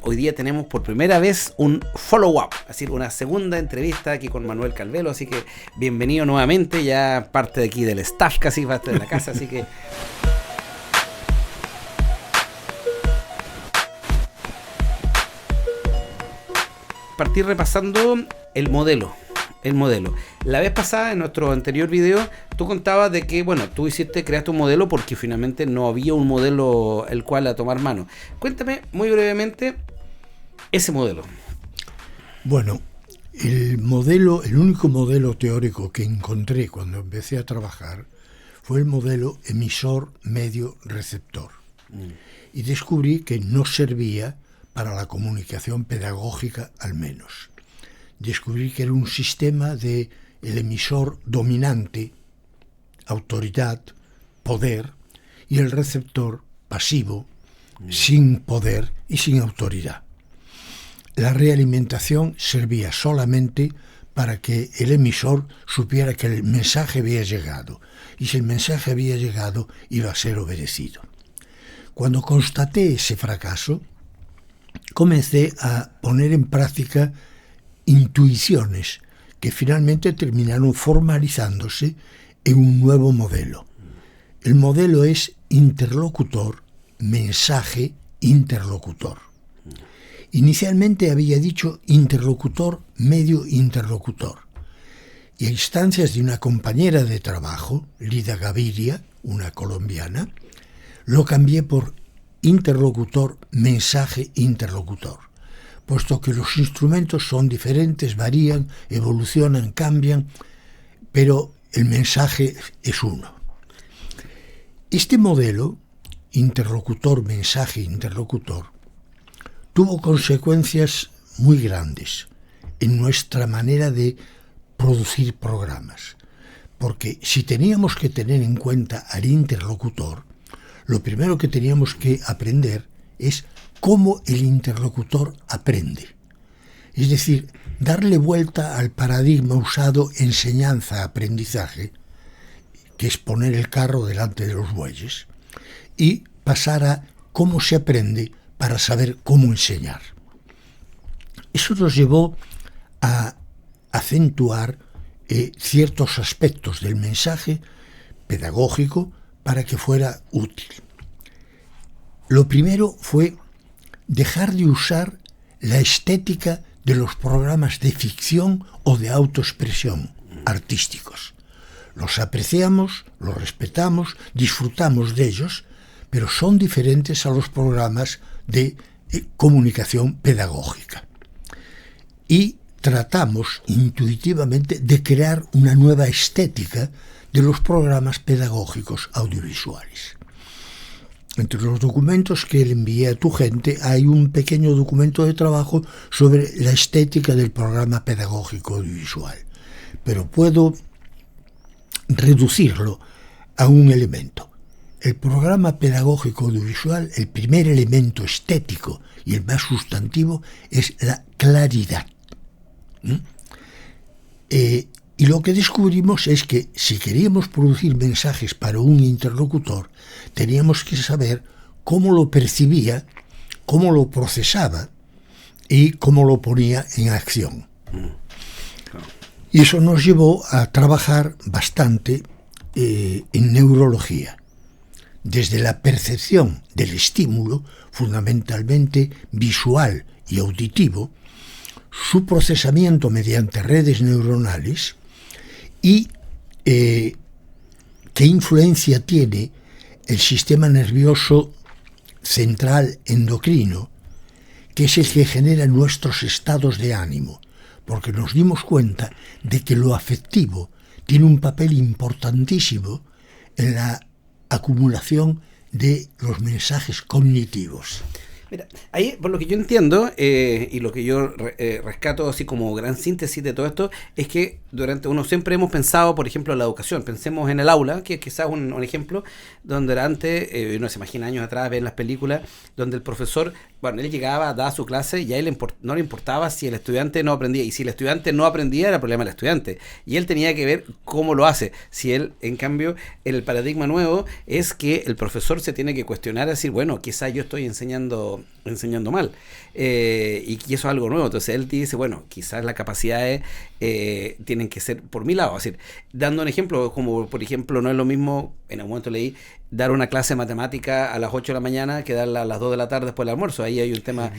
Hoy día tenemos por primera vez un follow-up, es decir, una segunda entrevista aquí con Manuel Calvelo, así que bienvenido nuevamente, ya parte de aquí del staff, casi parte de la casa, así que... Partir repasando el modelo. La vez pasada, en nuestro anterior video, tú contabas de que, bueno, tú creaste un modelo porque finalmente no había un modelo el cual a tomar mano. Cuéntame muy brevemente ese modelo. Bueno, el único modelo teórico que encontré cuando empecé a trabajar fue el modelo emisor medio receptor. Y descubrí que no servía para la comunicación pedagógica al menos. Descubrí que era un sistema de el emisor dominante, autoridad, poder, y el receptor pasivo, sin poder y sin autoridad. La realimentación servía solamente para que el emisor supiera que el mensaje había llegado, y si el mensaje había llegado, iba a ser obedecido. Cuando constaté ese fracaso, comencé a poner en práctica intuiciones que finalmente terminaron formalizándose en un nuevo modelo. El modelo es interlocutor, mensaje, interlocutor. Inicialmente había dicho interlocutor, medio interlocutor. Y a instancias de una compañera de trabajo, Lida Gaviria, una colombiana, lo cambié por interlocutor, mensaje, interlocutor, puesto que los instrumentos son diferentes, varían, evolucionan, cambian, pero el mensaje es uno. Este modelo, interlocutor, mensaje, interlocutor, tuvo consecuencias muy grandes en nuestra manera de producir programas, porque si teníamos que tener en cuenta al interlocutor, lo primero que teníamos que aprender es cómo el interlocutor aprende. Es decir, darle vuelta al paradigma usado enseñanza-aprendizaje, que es poner el carro delante de los bueyes, y pasar a cómo se aprende para saber cómo enseñar. Eso nos llevó a acentuar ciertos aspectos del mensaje pedagógico para que fuera útil. Lo primero fue dejar de usar la estética de los programas de ficción o de autoexpresión artísticos. Los apreciamos, los respetamos, disfrutamos de ellos, pero son diferentes a los programas de comunicación pedagógica. Y tratamos intuitivamente de crear una nueva estética de los programas pedagógicos audiovisuales. Entre los documentos que le envié a tu gente hay un pequeño documento de trabajo sobre la estética del programa pedagógico audiovisual, pero puedo reducirlo a un elemento. El programa pedagógico audiovisual, el primer elemento estético y el más sustantivo es la claridad. Y lo que descubrimos es que si queríamos producir mensajes para un interlocutor, teníamos que saber cómo lo percibía, cómo lo procesaba y cómo lo ponía en acción. Y eso nos llevó a trabajar bastante en neurología, desde la percepción del estímulo, fundamentalmente visual y auditivo, su procesamiento mediante redes neuronales y qué influencia tiene el sistema nervioso central endocrino, que es el que genera nuestros estados de ánimo, porque nos dimos cuenta de que lo afectivo tiene un papel importantísimo en la acumulación de los mensajes cognitivos. Mira, ahí, por lo que yo entiendo, y lo que yo rescato así como gran síntesis de todo esto, es que uno siempre hemos pensado, por ejemplo, en la educación. Pensemos en el aula, que es quizás un ejemplo, donde era antes, uno se imagina años atrás, ver las películas, donde el profesor, bueno, él llegaba, daba su clase y a él no le importaba si el estudiante no aprendía. Y si el estudiante no aprendía, era problema del estudiante. Y él tenía que ver cómo lo hace. Si él, en cambio, el paradigma nuevo es que el profesor se tiene que cuestionar, decir, bueno, quizás yo estoy enseñando enseñando mal. Y eso es algo nuevo. Entonces él dice, bueno, quizás las capacidades tienen que ser por mi lado. Es decir, dando un ejemplo, como por ejemplo, no es lo mismo, en algún momento leí, dar una clase de matemática a las 8 de la mañana que darla a las 2 de la tarde después del almuerzo. Ahí hay un tema.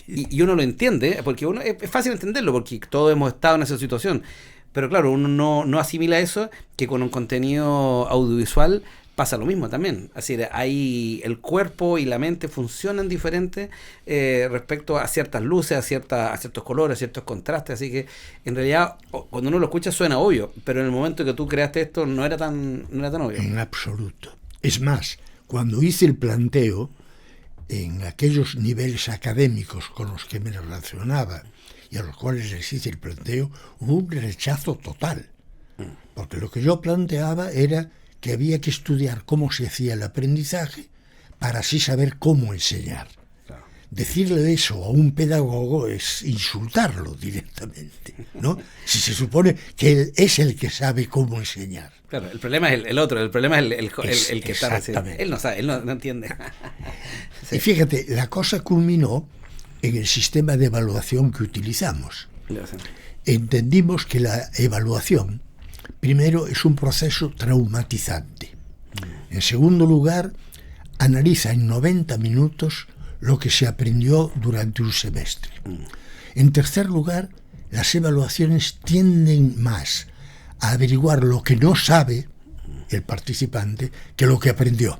Y uno lo entiende, porque uno es fácil entenderlo, porque todos hemos estado en esa situación. Pero claro, uno no asimila eso, que con un contenido audiovisual pasa lo mismo también. Así que ahí el cuerpo y la mente funcionan diferentes respecto a ciertas luces, a ciertos colores, a ciertos contrastes. Así que en realidad cuando uno lo escucha suena obvio, pero en el momento que tú creaste esto no era tan obvio. En absoluto. Es más, cuando hice el planteo, en aquellos niveles académicos con los que me relacionaba y a los cuales les hice el planteo, hubo un rechazo total. Porque lo que yo planteaba era que había que estudiar cómo se hacía el aprendizaje para así saber cómo enseñar. Claro. Decirle eso a un pedagogo es insultarlo directamente, ¿no? Si se supone que él es el que sabe cómo enseñar. Claro, el problema es el otro, el problema es el que está recibiendo. Él no sabe, él no entiende. Sí. Y fíjate, la cosa culminó en el sistema de evaluación que utilizamos. Entendimos que la evaluación, primero, es un proceso traumatizante. En segundo lugar, analiza en 90 minutos lo que se aprendió durante un semestre. En tercer lugar, las evaluaciones tienden más a averiguar lo que no sabe el participante que lo que aprendió.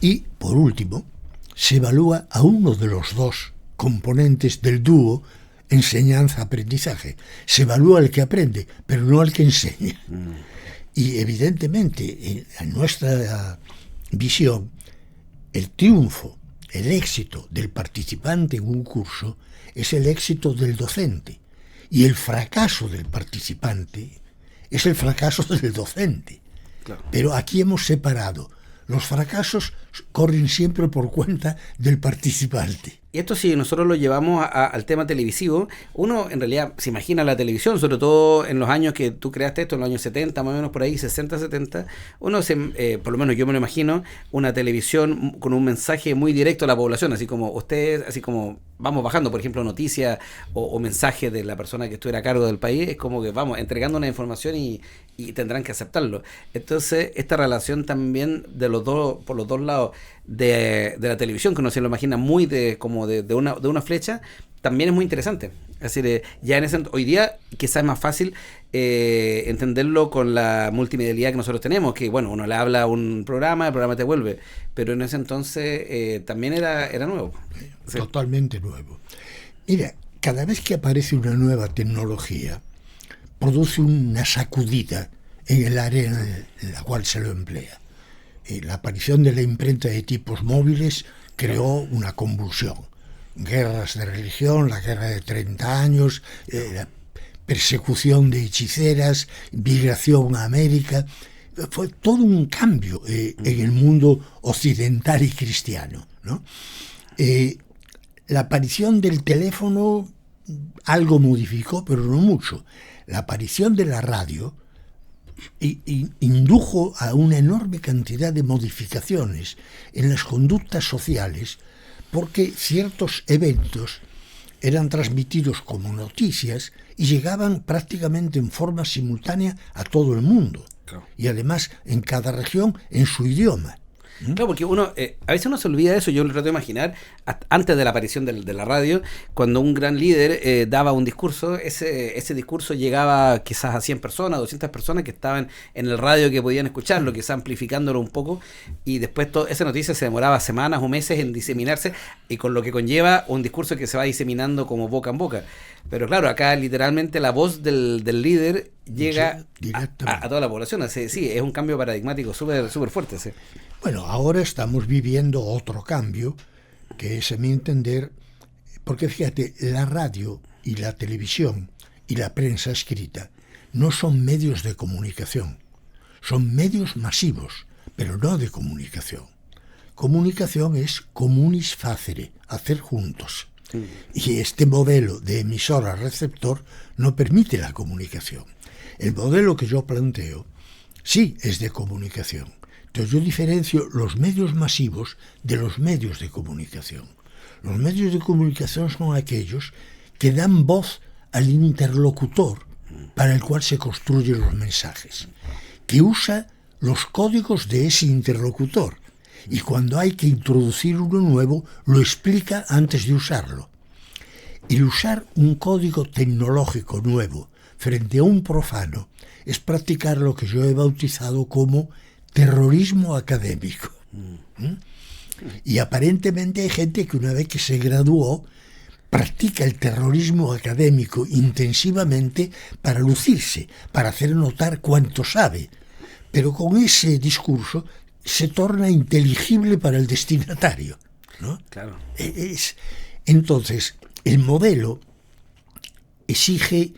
Y, por último, se evalúa a uno de los dos componentes del dúo enseñanza-aprendizaje. Se evalúa al que aprende, pero no al que enseña. Y evidentemente, en nuestra visión, el triunfo, el éxito del participante en un curso es el éxito del docente. Y el fracaso del participante es el fracaso del docente. Claro. Pero aquí hemos separado. Los fracasos corren siempre por cuenta del participante. Y esto, si nosotros lo llevamos al tema televisivo, uno en realidad se imagina la televisión, sobre todo en los años que tú creaste esto, en los años 70, más o menos por ahí, 60, 70, uno por lo menos yo me lo imagino, una televisión con un mensaje muy directo a la población, así como ustedes, así como vamos bajando, por ejemplo, noticias o mensajes de la persona que estuviera a cargo del país, es como que vamos entregando una información y tendrán que aceptarlo. Entonces, esta relación también de los dos, por los dos lados de la televisión, que uno se lo imagina muy de una flecha, también es muy interesante. Es decir, ya hoy día quizás es más fácil entenderlo con la multimedialidad que nosotros tenemos, que bueno, uno le habla a un programa, el programa te vuelve, pero en ese entonces también era nuevo. Sí. Totalmente nuevo. Mira, cada vez que aparece una nueva tecnología, produce una sacudida en el área en la cual se lo emplea. La aparición de la imprenta de tipos móviles creó una convulsión. Guerras de religión, la guerra de 30 años, la persecución de hechiceras, migración a América. Fue todo un cambio en el mundo occidental y cristiano, ¿no? La aparición del teléfono algo modificó, pero no mucho. La aparición de la radio indujo a una enorme cantidad de modificaciones en las conductas sociales, porque ciertos eventos eran transmitidos como noticias y llegaban prácticamente en forma simultánea a todo el mundo. Claro. Y además en cada región en su idioma. Claro, porque uno a veces uno se olvida de eso. Yo lo trato de imaginar antes de la aparición de la radio, cuando un gran líder daba un discurso, ese discurso llegaba quizás a 100 personas, 200 personas que estaban en el radio, que podían escucharlo, quizás amplificándolo un poco, y después esa noticia se demoraba semanas o meses en diseminarse, y con lo que conlleva un discurso que se va diseminando como boca en boca. Pero claro, acá literalmente la voz del líder llega a toda la población. Sí, es un cambio paradigmático súper fuerte. Sí. Bueno, ahora estamos viviendo otro cambio, que es, a mi entender, porque fíjate, la radio y la televisión y la prensa escrita no son medios de comunicación, son medios masivos, pero no de comunicación. Comunicación es communis facere, hacer juntos. Y este modelo de emisora-receptor no permite la comunicación. El modelo que yo planteo sí es de comunicación. Entonces yo diferencio los medios masivos de los medios de comunicación. Los medios de comunicación son aquellos que dan voz al interlocutor para el cual se construyen los mensajes, que usa los códigos de ese interlocutor y cuando hay que introducir uno nuevo lo explica antes de usarlo. El usar un código tecnológico nuevo frente a un profano es practicar lo que yo he bautizado como terrorismo académico. Y aparentemente hay gente que una vez que se graduó practica el terrorismo académico intensivamente para lucirse, para hacer notar cuánto sabe, pero con ese discurso se torna inteligible para el destinatario, ¿no? Claro. Entonces, el modelo exige,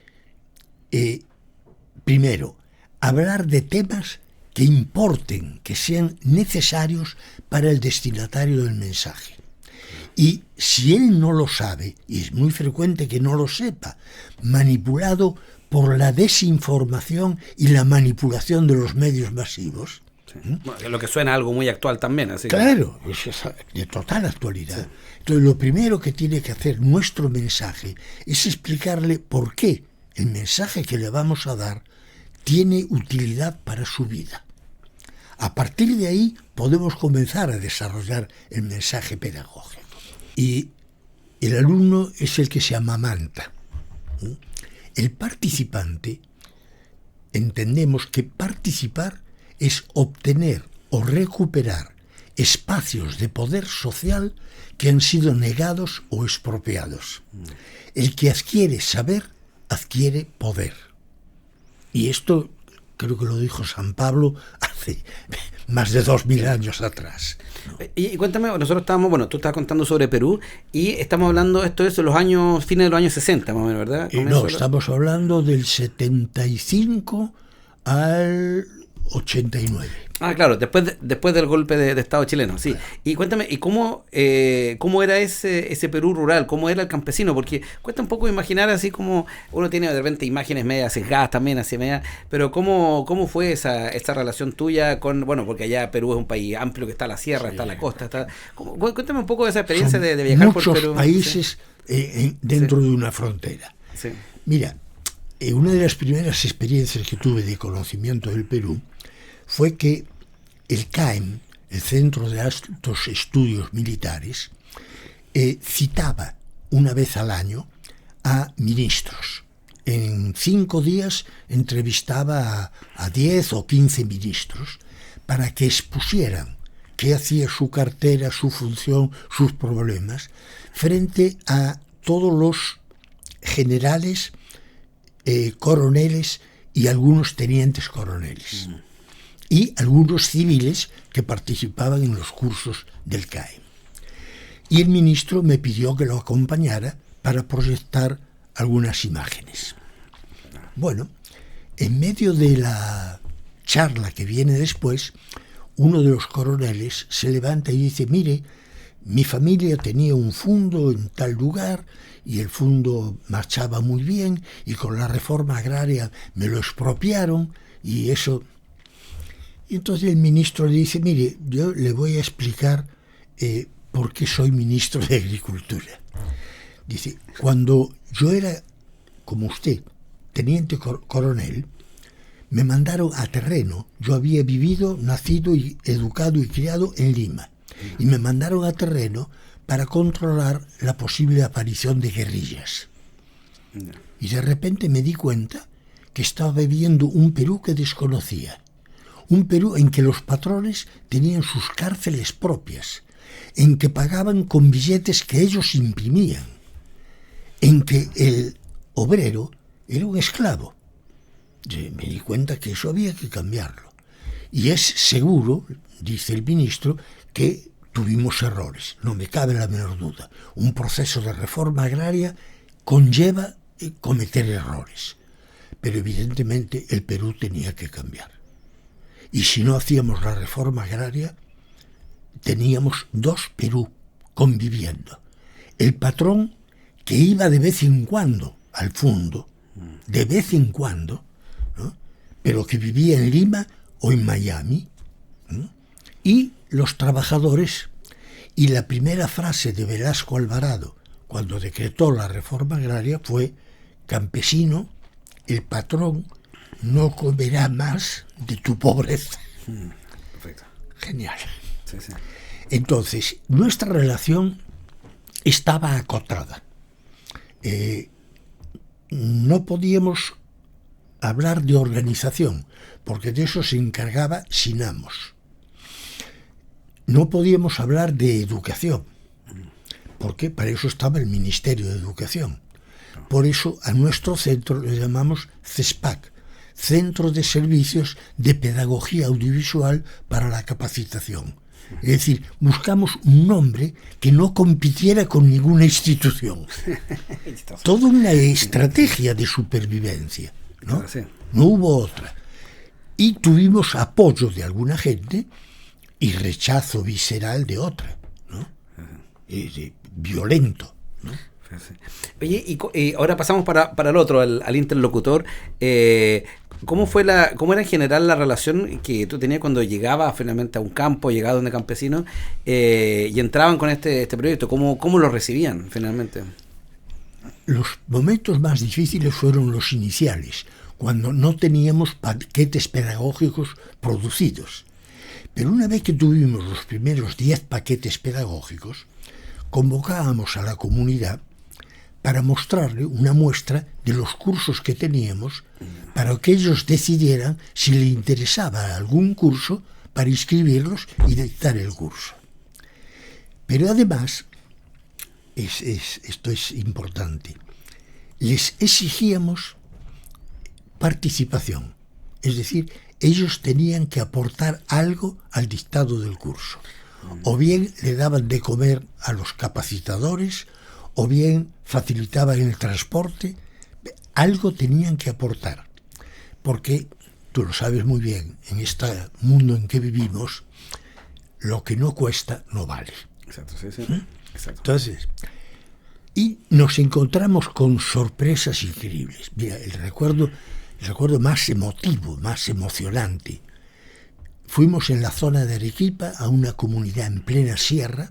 primero, hablar de temas que importen, que sean necesarios para el destinatario del mensaje. Y si él no lo sabe, y es muy frecuente que no lo sepa, manipulado por la desinformación y la manipulación de los medios masivos. Sí. Bueno, lo que suena a algo muy actual también. Así claro, es de total actualidad. Sí. Entonces, lo primero que tiene que hacer nuestro mensaje es explicarle por qué el mensaje que le vamos a dar tiene utilidad para su vida. A partir de ahí podemos comenzar a desarrollar el mensaje pedagógico. Y el alumno es el que se amamanta. El participante, entendemos que participar es obtener o recuperar espacios de poder social que han sido negados o expropiados. El que adquiere saber, adquiere poder. Y esto creo que lo dijo San Pablo hace más de 2000 años atrás. Y cuéntame, nosotros estábamos, tú estabas contando sobre Perú y estamos hablando, esto es de los años, fines de los años 60 más o menos, ¿verdad? No, estamos hablando del 75 al 89. Ah, claro, después del golpe de Estado chileno, sí. Y cuéntame, ¿y cómo era ese Perú rural? ¿Cómo era el campesino? Porque cuesta un poco imaginar así como uno tiene de repente imágenes medias sesgadas también, así media, pero ¿cómo fue esa relación tuya con, porque allá Perú es un país amplio que está la sierra, sí, está la costa, cuéntame un poco de esa experiencia de viajar por Perú. Muchos países dentro de una frontera. Sí. Mira, una de las primeras experiencias que tuve de conocimiento del Perú fue que el CAEM, el Centro de Altos Estudios Militares, citaba una vez al año a ministros. En 5 días entrevistaba a 10 o 15 ministros para que expusieran qué hacía su cartera, su función, sus problemas, frente a todos los generales, coroneles y algunos tenientes coroneles. Y algunos civiles que participaban en los cursos del CAEM. Y el ministro me pidió que lo acompañara para proyectar algunas imágenes. Bueno, en medio de la charla que viene después, uno de los coroneles se levanta y dice: mire, mi familia tenía un fundo en tal lugar y el fundo marchaba muy bien y con la reforma agraria me lo expropiaron y eso... Y entonces el ministro le dice: mire, yo le voy a explicar por qué soy ministro de Agricultura. Dice: cuando yo era, como usted, teniente coronel, me mandaron a terreno. Yo había vivido, nacido y educado y criado en Lima. Y me mandaron a terreno para controlar la posible aparición de guerrillas. Y de repente me di cuenta que estaba viviendo un Perú que desconocía. Un Perú en que los patrones tenían sus cárceles propias, en que pagaban con billetes que ellos imprimían, en que el obrero era un esclavo. Me di cuenta que eso había que cambiarlo. Y es seguro, dice el ministro, que tuvimos errores, no me cabe la menor duda. Un proceso de reforma agraria conlleva cometer errores, pero evidentemente el Perú tenía que cambiar. Y si no hacíamos la reforma agraria, teníamos 2 Perú conviviendo. El patrón que iba de vez en cuando al fundo, de vez en cuando, ¿no? Pero que vivía en Lima o en Miami, ¿no? y los trabajadores. Y la primera frase de Velasco Alvarado, cuando decretó la reforma agraria, fue: campesino, el patrón no comerá más de tu pobreza. Perfecto. Genial. Sí, sí. Entonces, nuestra relación estaba acotada. No podíamos hablar de organización, porque de eso se encargaba Sinamos. No podíamos hablar de educación, porque para eso estaba el Ministerio de Educación. Por eso a nuestro centro le llamamos CESPAC, Centro de Servicios de Pedagogía Audiovisual para la Capacitación. Es decir, buscamos un nombre que no compitiera con ninguna institución. Toda una estrategia de supervivencia, ¿no? No hubo otra. Y tuvimos apoyo de alguna gente y rechazo visceral de otra, ¿no? Violento, ¿no? Oye, y ahora pasamos para el otro, al interlocutor. ¿Cómo era en general la relación que tú tenías cuando llegabas finalmente a un campo, llegabas donde campesinos y entraban con este proyecto? ¿Cómo lo recibían finalmente? Los momentos más difíciles fueron los iniciales, cuando no teníamos paquetes pedagógicos producidos. Pero una vez que tuvimos los primeros 10 paquetes pedagógicos, convocábamos a la comunidad para mostrarle una muestra de los cursos que teníamos, para que ellos decidieran si le interesaba algún curso para inscribirlos y dictar el curso. Pero además, esto es importante, les exigíamos participación, es decir, ellos tenían que aportar algo al dictado del curso. O bien le daban de comer a los capacitadores, o bien facilitaban el transporte. Algo tenían que aportar, porque tú lo sabes muy bien, en este mundo en que vivimos, lo que no cuesta no vale. Exacto, sí, sí. Exacto. Entonces, y nos encontramos con sorpresas increíbles. Mira, el recuerdo más emotivo, más emocionante. Fuimos en la zona de Arequipa a una comunidad en plena sierra,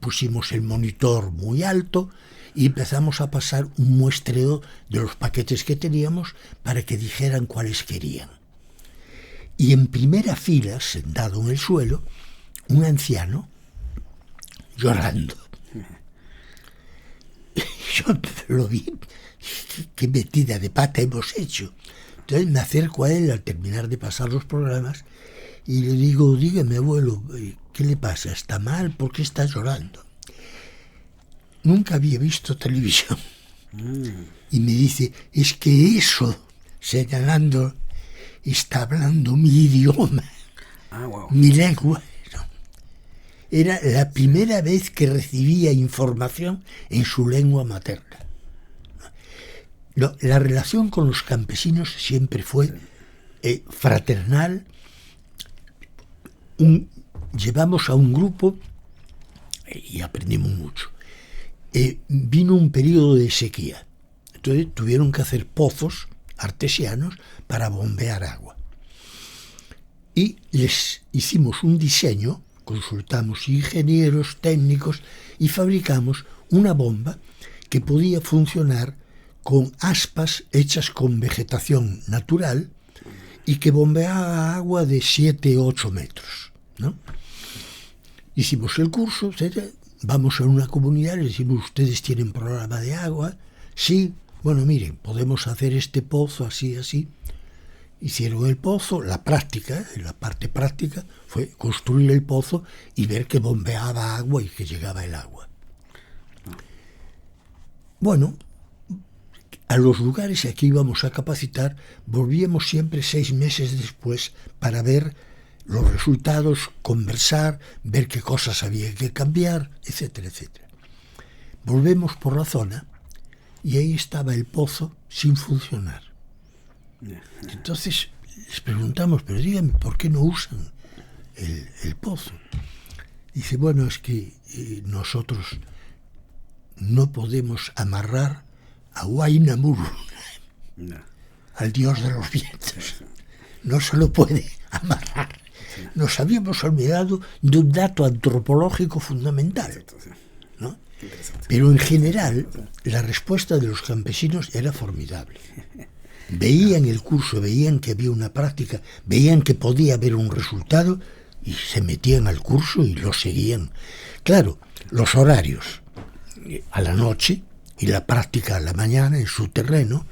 pusimos el monitor muy alto y empezamos a pasar un muestreo de los paquetes que teníamos para que dijeran cuáles querían. Y en primera fila, sentado en el suelo, un anciano llorando. Yo lo vi, qué metida de pata hemos hecho. Entonces me acerco a él al terminar de pasar los programas y le digo: dígame, abuelo, ¿qué le pasa? ¿Está mal? ¿Por qué está llorando? Nunca había visto televisión. Y me dice: es que eso, señalando, está hablando mi idioma, mi lengua. Era la primera vez que recibía información en su lengua materna. La relación con los campesinos siempre fue fraternal. Llevamos a un grupo y aprendimos mucho. Vino un periodo de sequía, entonces tuvieron que hacer pozos artesianos para bombear agua. Y les hicimos un diseño, consultamos ingenieros, técnicos y fabricamos una bomba que podía funcionar con aspas hechas con vegetación natural y que bombeaba agua de 7-8 metros, ¿no? Hicimos el curso, etc. Vamos a una comunidad, les decimos: ¿ustedes tienen programa de agua? Sí. Bueno, miren, podemos hacer este pozo así, así. Hicieron el pozo. La parte práctica fue construir el pozo y ver que bombeaba agua y que llegaba el agua. Bueno, a los lugares a que íbamos a capacitar volvíamos siempre 6 meses después para ver los resultados, conversar, ver qué cosas había que cambiar, etcétera, etcétera. Volvemos por la zona y ahí estaba el pozo sin funcionar. Entonces les preguntamos: pero díganme, ¿por qué no usan el pozo? Dice: bueno, es que nosotros no podemos amarrar a Huayna Muru, al dios de los vientos. No se lo puede amarrar. Nos habíamos olvidado de un dato antropológico fundamental, ¿no? Pero en general, la respuesta de los campesinos era formidable. Veían el curso, veían que había una práctica, veían que podía haber un resultado y se metían al curso y lo seguían. Claro, los horarios a la noche y la práctica a la mañana en su terreno,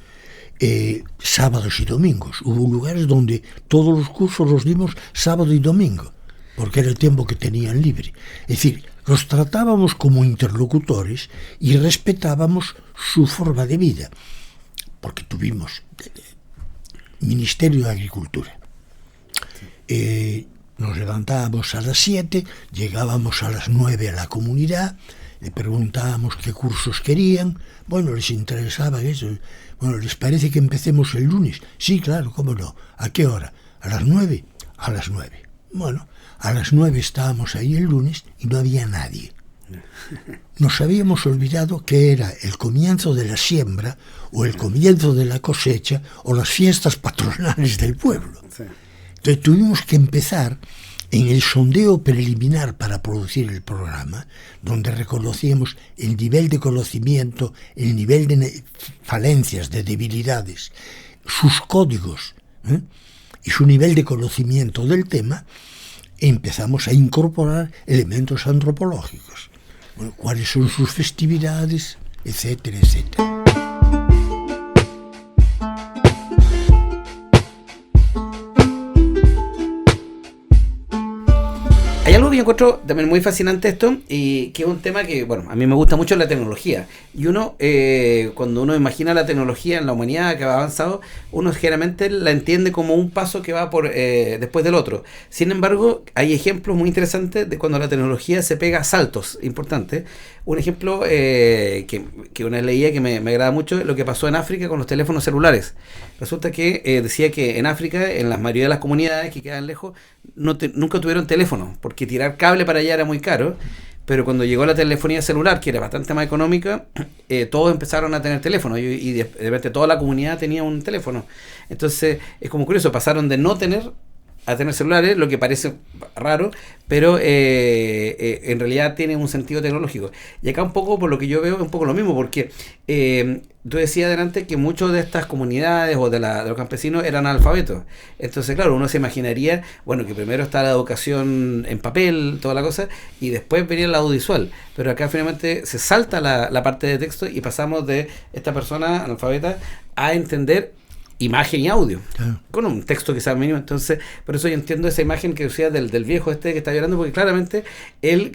sábados y domingos. Hubo lugares donde todos los cursos los dimos sábado y domingo, porque era el tiempo que tenían libre. Es decir, los tratábamos como interlocutores y respetábamos su forma de vida, porque tuvimos Ministerio de Agricultura. Nos levantábamos a las 7, llegábamos a las 9 a la comunidad, le preguntábamos qué cursos querían. Bueno, les interesaba eso. Bueno, ¿les parece que empecemos el lunes? Sí, claro, cómo no. ¿A qué hora? ¿A las 9? A las 9. Bueno, a las 9 estábamos ahí el lunes y no había nadie. Nos habíamos olvidado que era el comienzo de la siembra o el comienzo de la cosecha o las fiestas patronales del pueblo. Entonces tuvimos que empezar en el sondeo preliminar para producir el programa, donde reconocíamos el nivel de conocimiento, el nivel de falencias, de debilidades, sus códigos, y su nivel de conocimiento del tema. Empezamos a incorporar elementos antropológicos. Bueno, cuáles son sus festividades, etcétera, etcétera. Hay algo que yo encuentro también muy fascinante esto, y que es un tema que, bueno, a mí me gusta mucho la tecnología. Y uno, cuando uno imagina la tecnología en la humanidad que va avanzado, uno generalmente la entiende como un paso que va por después del otro. Sin embargo, hay ejemplos muy interesantes de cuando la tecnología se pega a saltos importantes. Un ejemplo que una vez leía que me agrada mucho, lo que pasó en África con los teléfonos celulares. Resulta que decía que en África, en la mayoría de las comunidades que quedan lejos, nunca tuvieron teléfono, porque tirar cable para allá era muy caro. Pero cuando llegó la telefonía celular, que era bastante más económica, todos empezaron a tener teléfono y de repente toda la comunidad tenía un teléfono. Entonces es como curioso, pasaron de no tener a tener celulares, lo que parece raro, pero en realidad tiene un sentido tecnológico. Y acá un poco, por lo que yo veo, es un poco lo mismo, porque tú decías adelante que muchas de estas comunidades o de los campesinos eran analfabetos. Entonces, claro, uno se imaginaría, bueno, que primero está la educación en papel, toda la cosa, y después venía la audiovisual. Pero acá finalmente se salta la parte de texto y pasamos de esta persona analfabeta a entender imagen y audio, con un texto que sea mínimo. Entonces, por eso yo entiendo esa imagen que decía del viejo este que está llorando, porque claramente él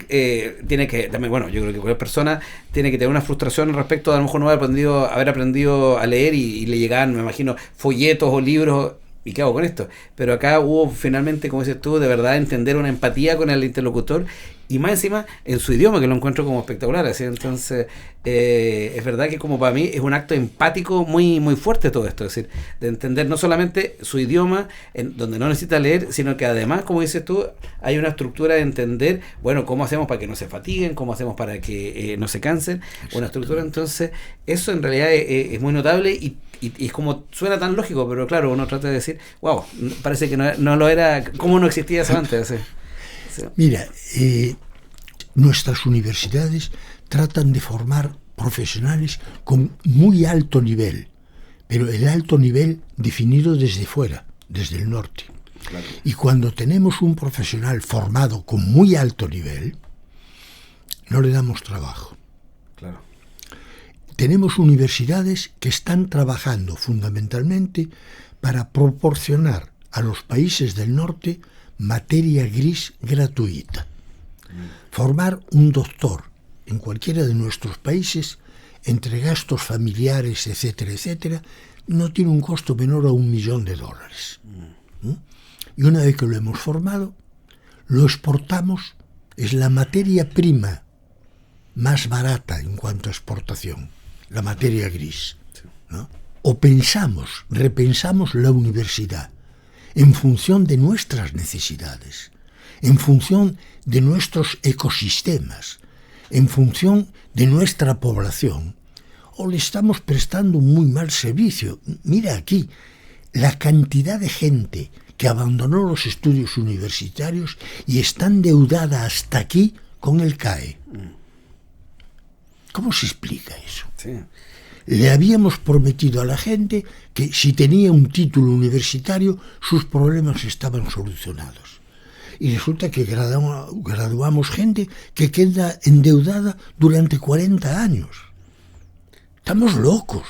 tiene que, también, bueno, yo creo que cualquier persona tiene que tener una frustración respecto de a lo mejor no haber aprendido a leer y le llegaban, me imagino, folletos o libros. ¿Y qué hago con esto? Pero acá hubo finalmente, como dices tú, de verdad entender una empatía con el interlocutor, y más encima en su idioma, que lo encuentro como espectacular. Así, entonces, es verdad que como para mí es un acto empático muy, muy fuerte todo esto. Es decir, de entender no solamente su idioma, donde no necesita leer, sino que además, como dices tú, hay una estructura de entender, bueno, cómo hacemos para que no se fatiguen, cómo hacemos para que no se cansen, una estructura. Entonces, eso en realidad es muy notable y es como suena tan lógico, pero claro, uno trata de decir, wow, parece que no lo era, ¿cómo no existía eso antes? Sí. Mira, nuestras universidades tratan de formar profesionales con muy alto nivel, pero el alto nivel definido desde fuera, desde el norte. Claro. Y cuando tenemos un profesional formado con muy alto nivel, no le damos trabajo. Claro. Tenemos universidades que están trabajando fundamentalmente para proporcionar a los países del norte materia gris gratuita. Formar un doctor en cualquiera de nuestros países, entre gastos familiares, etcétera, etcétera, no tiene un costo menor a $1.000.000. Y una vez que lo hemos formado, lo exportamos, es la materia prima más barata en cuanto a exportación, la materia gris, ¿no? O repensamos la universidad en función de nuestras necesidades, en función de nuestros ecosistemas, en función de nuestra población, o le estamos prestando un muy mal servicio. Mira aquí, la cantidad de gente que abandonó los estudios universitarios y está endeudada hasta aquí con el CAE. ¿Cómo se explica eso? Sí. Le habíamos prometido a la gente que si tenía un título universitario sus problemas estaban solucionados. Y resulta que graduamos gente que queda endeudada durante 40 años. Estamos locos.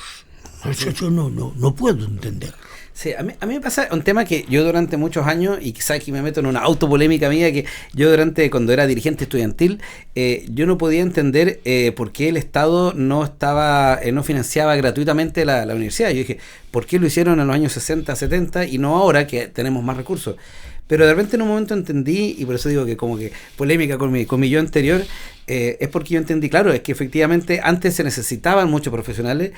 Yo no puedo entenderlo. Sí, a mí me pasa un tema que yo durante muchos años, y quizás aquí me meto en una autopolémica mía, que yo cuando era dirigente estudiantil, yo no podía entender por qué el Estado no financiaba gratuitamente la universidad. Yo dije, ¿por qué lo hicieron en los años 60, 70 y no ahora que tenemos más recursos? Pero de repente en un momento entendí, y por eso digo que como que polémica con mi yo anterior, es porque yo entendí, claro, es que efectivamente antes se necesitaban muchos profesionales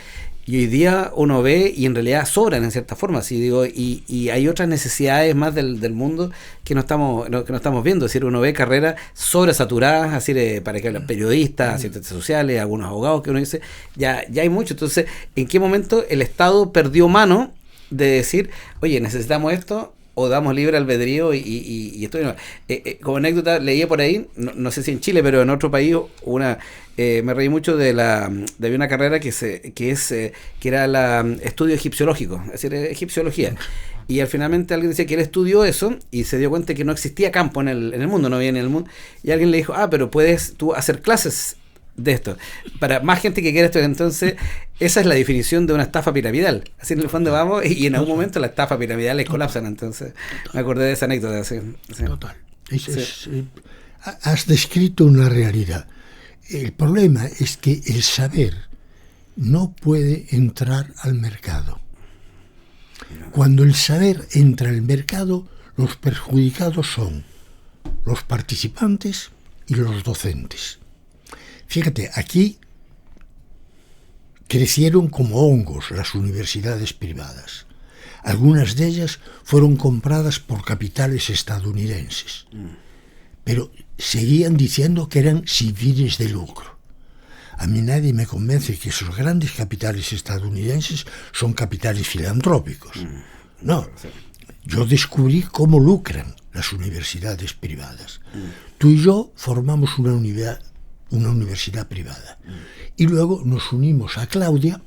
y hoy día uno ve y en realidad sobran en cierta forma, ¿sí? Digo, y hay otras necesidades más del mundo que no estamos viendo. Es decir, uno ve carreras sobresaturadas, así para que hablen periodistas, asistentes sociales, algunos abogados, que uno dice, ya hay mucho. Entonces, ¿en qué momento el Estado perdió mano de decir, oye, necesitamos esto? O damos libre albedrío y esto. Como anécdota, leí por ahí, no sé si en Chile, pero en otro país, me reí mucho de una carrera que era estudio egipciológico, es decir, egipciología. Y al finalmente alguien decía que él estudió eso y se dio cuenta que no existía campo en el mundo, no había en el mundo. Y alguien le dijo, pero puedes tú hacer clases de esto, para más gente que quiera esto. Entonces esa es la definición de una estafa piramidal, así en el fondo vamos, y en algún momento las estafas piramidales colapsan. Entonces me acordé de esa anécdota. Sí. Total. Has descrito una realidad. El problema es que el saber no puede entrar al mercado. Cuando el saber entra al mercado, los perjudicados son los participantes y los docentes. Fíjate, aquí crecieron como hongos las universidades privadas. Algunas de ellas fueron compradas por capitales estadounidenses, pero seguían diciendo que eran sin fines de lucro. A mí nadie me convence que esos grandes capitales estadounidenses son capitales filantrópicos. No, yo descubrí cómo lucran las universidades privadas. Tú y yo formamos una universidad privada. Y luego nos unimos a Claudia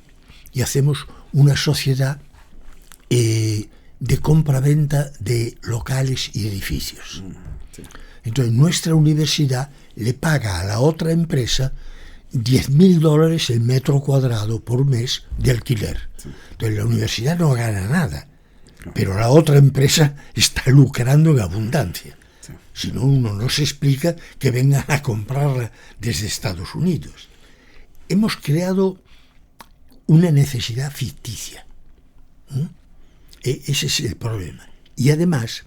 y hacemos una sociedad de compra-venta de locales y edificios. Entonces nuestra universidad le paga a la otra empresa $10,000 el metro cuadrado por mes de alquiler. Entonces la universidad no gana nada, pero la otra empresa está lucrando en abundancia. Si no, uno no se explica que vengan a comprarla desde Estados Unidos. Hemos creado una necesidad ficticia. Ese es el problema. Y además,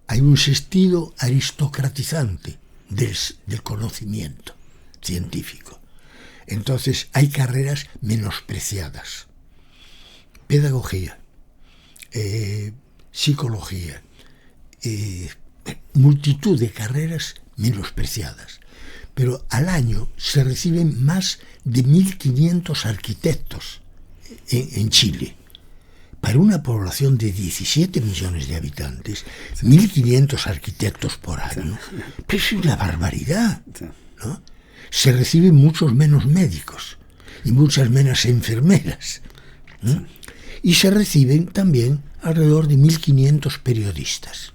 hay un sentido aristocratizante del conocimiento científico. Entonces, hay carreras menospreciadas. Pedagogía, psicología, multitud de carreras menospreciadas, pero al año se reciben más de 1.500 arquitectos en Chile. Para una población de 17 millones de habitantes, 1.500 arquitectos por año, pues es una barbaridad, ¿no? Se reciben muchos menos médicos y muchas menos enfermeras, ¿no? Y se reciben también alrededor de 1.500 periodistas.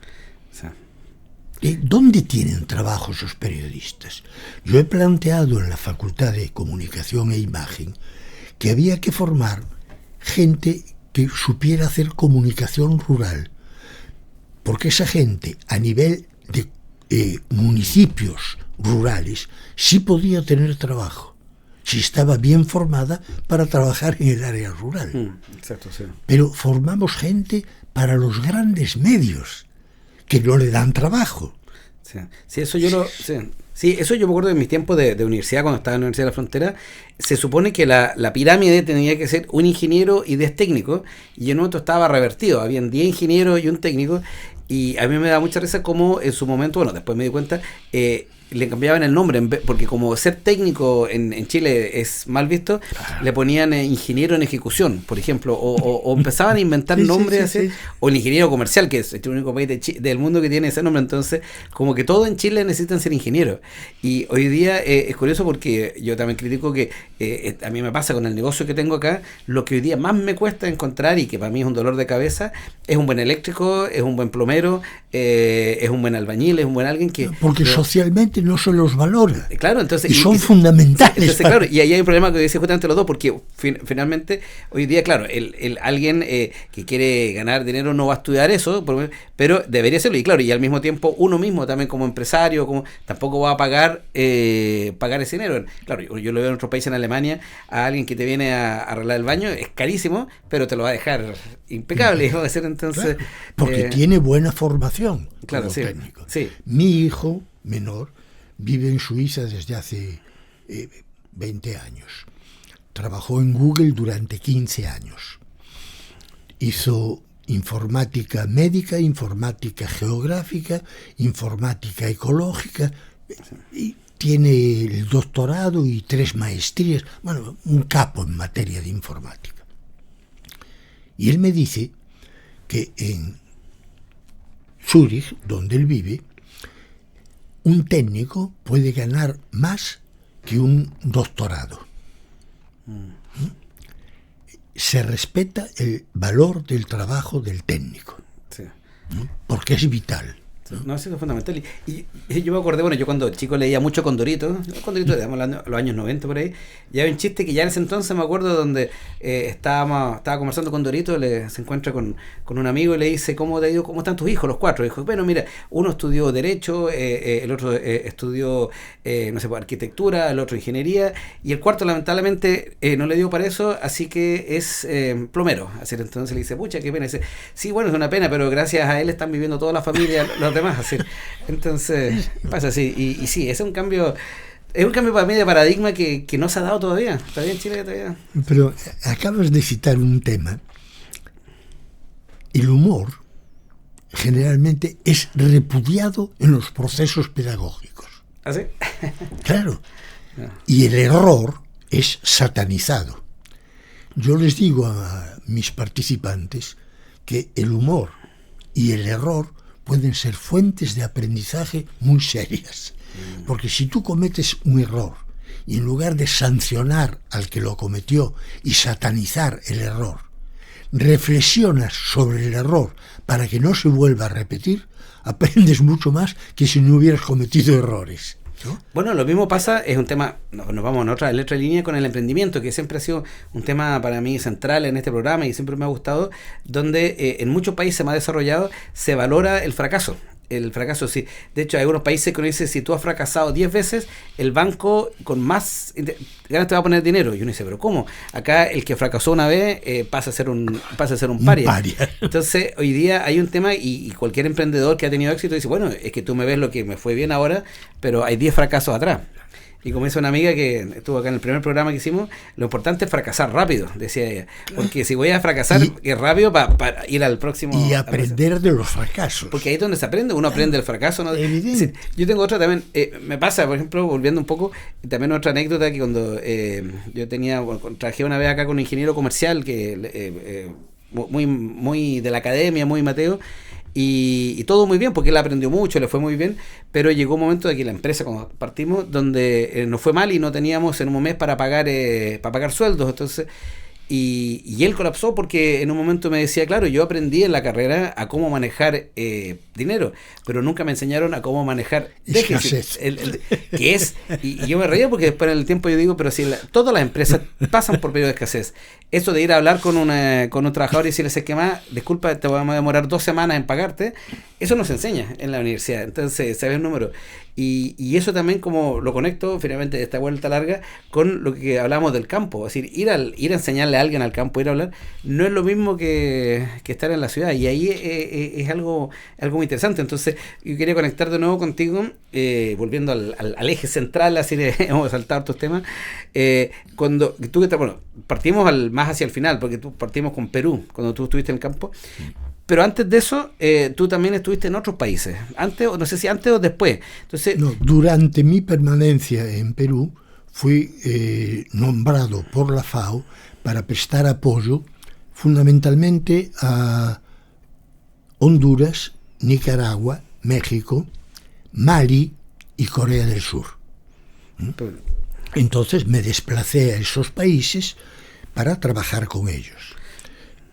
¿Dónde tienen trabajo esos periodistas? Yo he planteado en la Facultad de Comunicación e Imagen que había que formar gente que supiera hacer comunicación rural, porque esa gente a nivel de municipios rurales sí podía tener trabajo, si estaba bien formada para trabajar en el área rural. Exacto, sí. Pero formamos gente para los grandes medios, que no le dan trabajo. Sí, eso yo eso yo me acuerdo de mis tiempos de universidad, cuando estaba en la Universidad de la Frontera. Se supone que la pirámide tenía que ser un ingeniero y 10 técnicos, y en otro estaba revertido, habían 10 ingenieros y un técnico, y a mí me da mucha risa como en su momento, bueno, después me di cuenta, le cambiaban el nombre, porque como ser técnico en Chile es mal visto, le ponían ingeniero en ejecución, por ejemplo, o empezaban a inventar nombres así, o el ingeniero comercial, que es el único país del mundo que tiene ese nombre. Entonces, como que todo en Chile necesitan ser ingenieros. Y hoy día es curioso porque yo también critico que a mí me pasa con el negocio que tengo acá, lo que hoy día más me cuesta encontrar y que para mí es un dolor de cabeza, es un buen eléctrico, es un buen plomero, es un buen albañil, es un buen alguien que... Porque socialmente no se los valora. Claro, entonces... Y son fundamentales. Entonces, claro, y ahí hay un problema que dice justamente los dos, porque finalmente, hoy día, claro, alguien que quiere ganar dinero no va a estudiar eso, pero debería hacerlo. Y claro, y al mismo tiempo, uno mismo también como empresario, tampoco va a pagar ese dinero. Claro, yo lo veo en otros países, en Alemania, a alguien que te viene a arreglar el baño, es carísimo, pero te lo va a dejar impecable. Va a ser entonces... Claro, porque tiene buena formación como técnico. Sí. Mi hijo menor vive en Suiza desde hace 20 años. Trabajó en Google durante 15 años. Hizo informática médica, informática geográfica, informática ecológica, y tiene el doctorado y 3 maestrías. Bueno, un capo en materia de informática. Y él me dice que en Zúrich, donde él vive, un técnico puede ganar más que un doctorado. Se respeta el valor del trabajo del técnico, porque es vital. No, eso es fundamental. Y yo me acordé, bueno, yo cuando chico leía mucho Condorito, digamos, los años 90 por ahí, y había un chiste que ya en ese entonces me acuerdo donde estaba conversando con Dorito, se encuentra con un amigo y le dice, ¿cómo te ha ido? ¿Cómo están tus hijos, los 4? Dijo, bueno, mira, uno estudió Derecho, el otro estudió, no sé, arquitectura, el otro ingeniería, y el cuarto lamentablemente no le dio para eso, así que es plomero. Así, entonces le dice, pucha, qué pena. Y dice, sí, bueno, es una pena, pero gracias a él están viviendo toda la familia, los demás, así. Entonces pasa así, y sí, es un cambio para mí de paradigma que no se ha dado todavía. Todavía en Chile todavía. Pero acabas de citar un tema. El humor generalmente es repudiado en los procesos pedagógicos. ¿Ah, sí? Claro. Y el error es satanizado. Yo les digo a mis participantes que el humor y el error pueden ser fuentes de aprendizaje muy serias. Porque si tú cometes un error y en lugar de sancionar al que lo cometió y satanizar el error, reflexionas sobre el error para que no se vuelva a repetir, aprendes mucho más que si no hubieras cometido errores, ¿no? Bueno, lo mismo pasa, es un tema, nos vamos en otra línea con el emprendimiento, que siempre ha sido un tema para mí central en este programa y siempre me ha gustado, donde en muchos países más desarrollados se valora el fracaso. El fracaso, sí. De hecho, hay algunos países que uno dice, si tú has fracasado 10 veces, el banco con más ganas te va a poner dinero. Y uno dice, ¿pero cómo? Acá el que fracasó una vez pasa a ser un paria. Entonces, hoy día hay un tema y cualquier emprendedor que ha tenido éxito dice, bueno, es que tú me ves lo que me fue bien ahora, pero hay 10 fracasos atrás. Y como dice una amiga que estuvo acá en el primer programa que hicimos, lo importante es fracasar rápido, decía ella. Porque si voy a fracasar rápido para ir al próximo... Y aprender de los fracasos. Porque ahí es donde se aprende, uno aprende el fracaso, ¿no? Evidente. Es decir, yo tengo otra también, me pasa, por ejemplo, volviendo un poco, también otra anécdota que cuando trabajé una vez acá con un ingeniero comercial, que muy de la academia, muy Mateo, y todo muy bien, porque él aprendió mucho, le fue muy bien, pero llegó un momento de que la empresa, cuando partimos, donde nos fue mal y no teníamos en un mes para pagar sueldos. Entonces, y él colapsó porque en un momento me decía, claro, yo aprendí en la carrera a cómo manejar dinero, pero nunca me enseñaron a cómo manejar déficit, que es, y yo me reía porque después en el tiempo yo digo, pero si todas las empresas pasan por periodo de escasez, eso de ir a hablar con un trabajador y decirle, sé que más, disculpa, te vamos a demorar 2 semanas en pagarte, eso no se enseña en la universidad. Entonces se ve el número, y eso también como lo conecto finalmente de esta vuelta larga con lo que hablamos del campo. Es decir, ir a enseñarle a alguien al campo, ir a hablar, no es lo mismo que estar en la ciudad, y ahí es algo muy interesante. Entonces yo quería conectar de nuevo contigo, volviendo al eje central, así vamos a saltar tus temas, cuando tú, bueno, partimos más hacia el final, porque tú partimos con Perú, cuando tú estuviste en el campo, Pero antes de eso, tú también estuviste en otros países. Antes, no sé si antes o después. Entonces, no, durante mi permanencia en Perú fui nombrado por la FAO para prestar apoyo fundamentalmente a Honduras, Nicaragua, México, Mali y Corea del Sur. Entonces me desplacé a esos países para trabajar con ellos.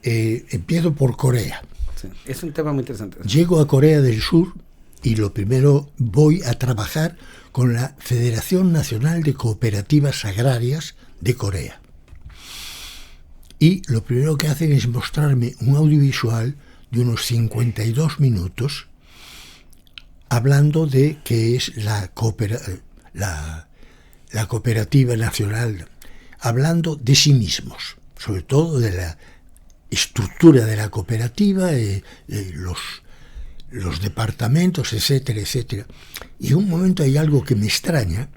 Empiezo por Corea. sí, es un tema muy interesante. Llego a Corea del Sur y lo primero voy a trabajar con la Federación Nacional de Cooperativas Agrarias de Corea. Y lo primero que hacen es mostrarme un audiovisual de unos 52 minutos hablando de qué es la cooperativa nacional, hablando de sí mismos, sobre todo de la estructura de la cooperativa, los departamentos, etcétera, etcétera. Y en un momento hay algo que me extraña.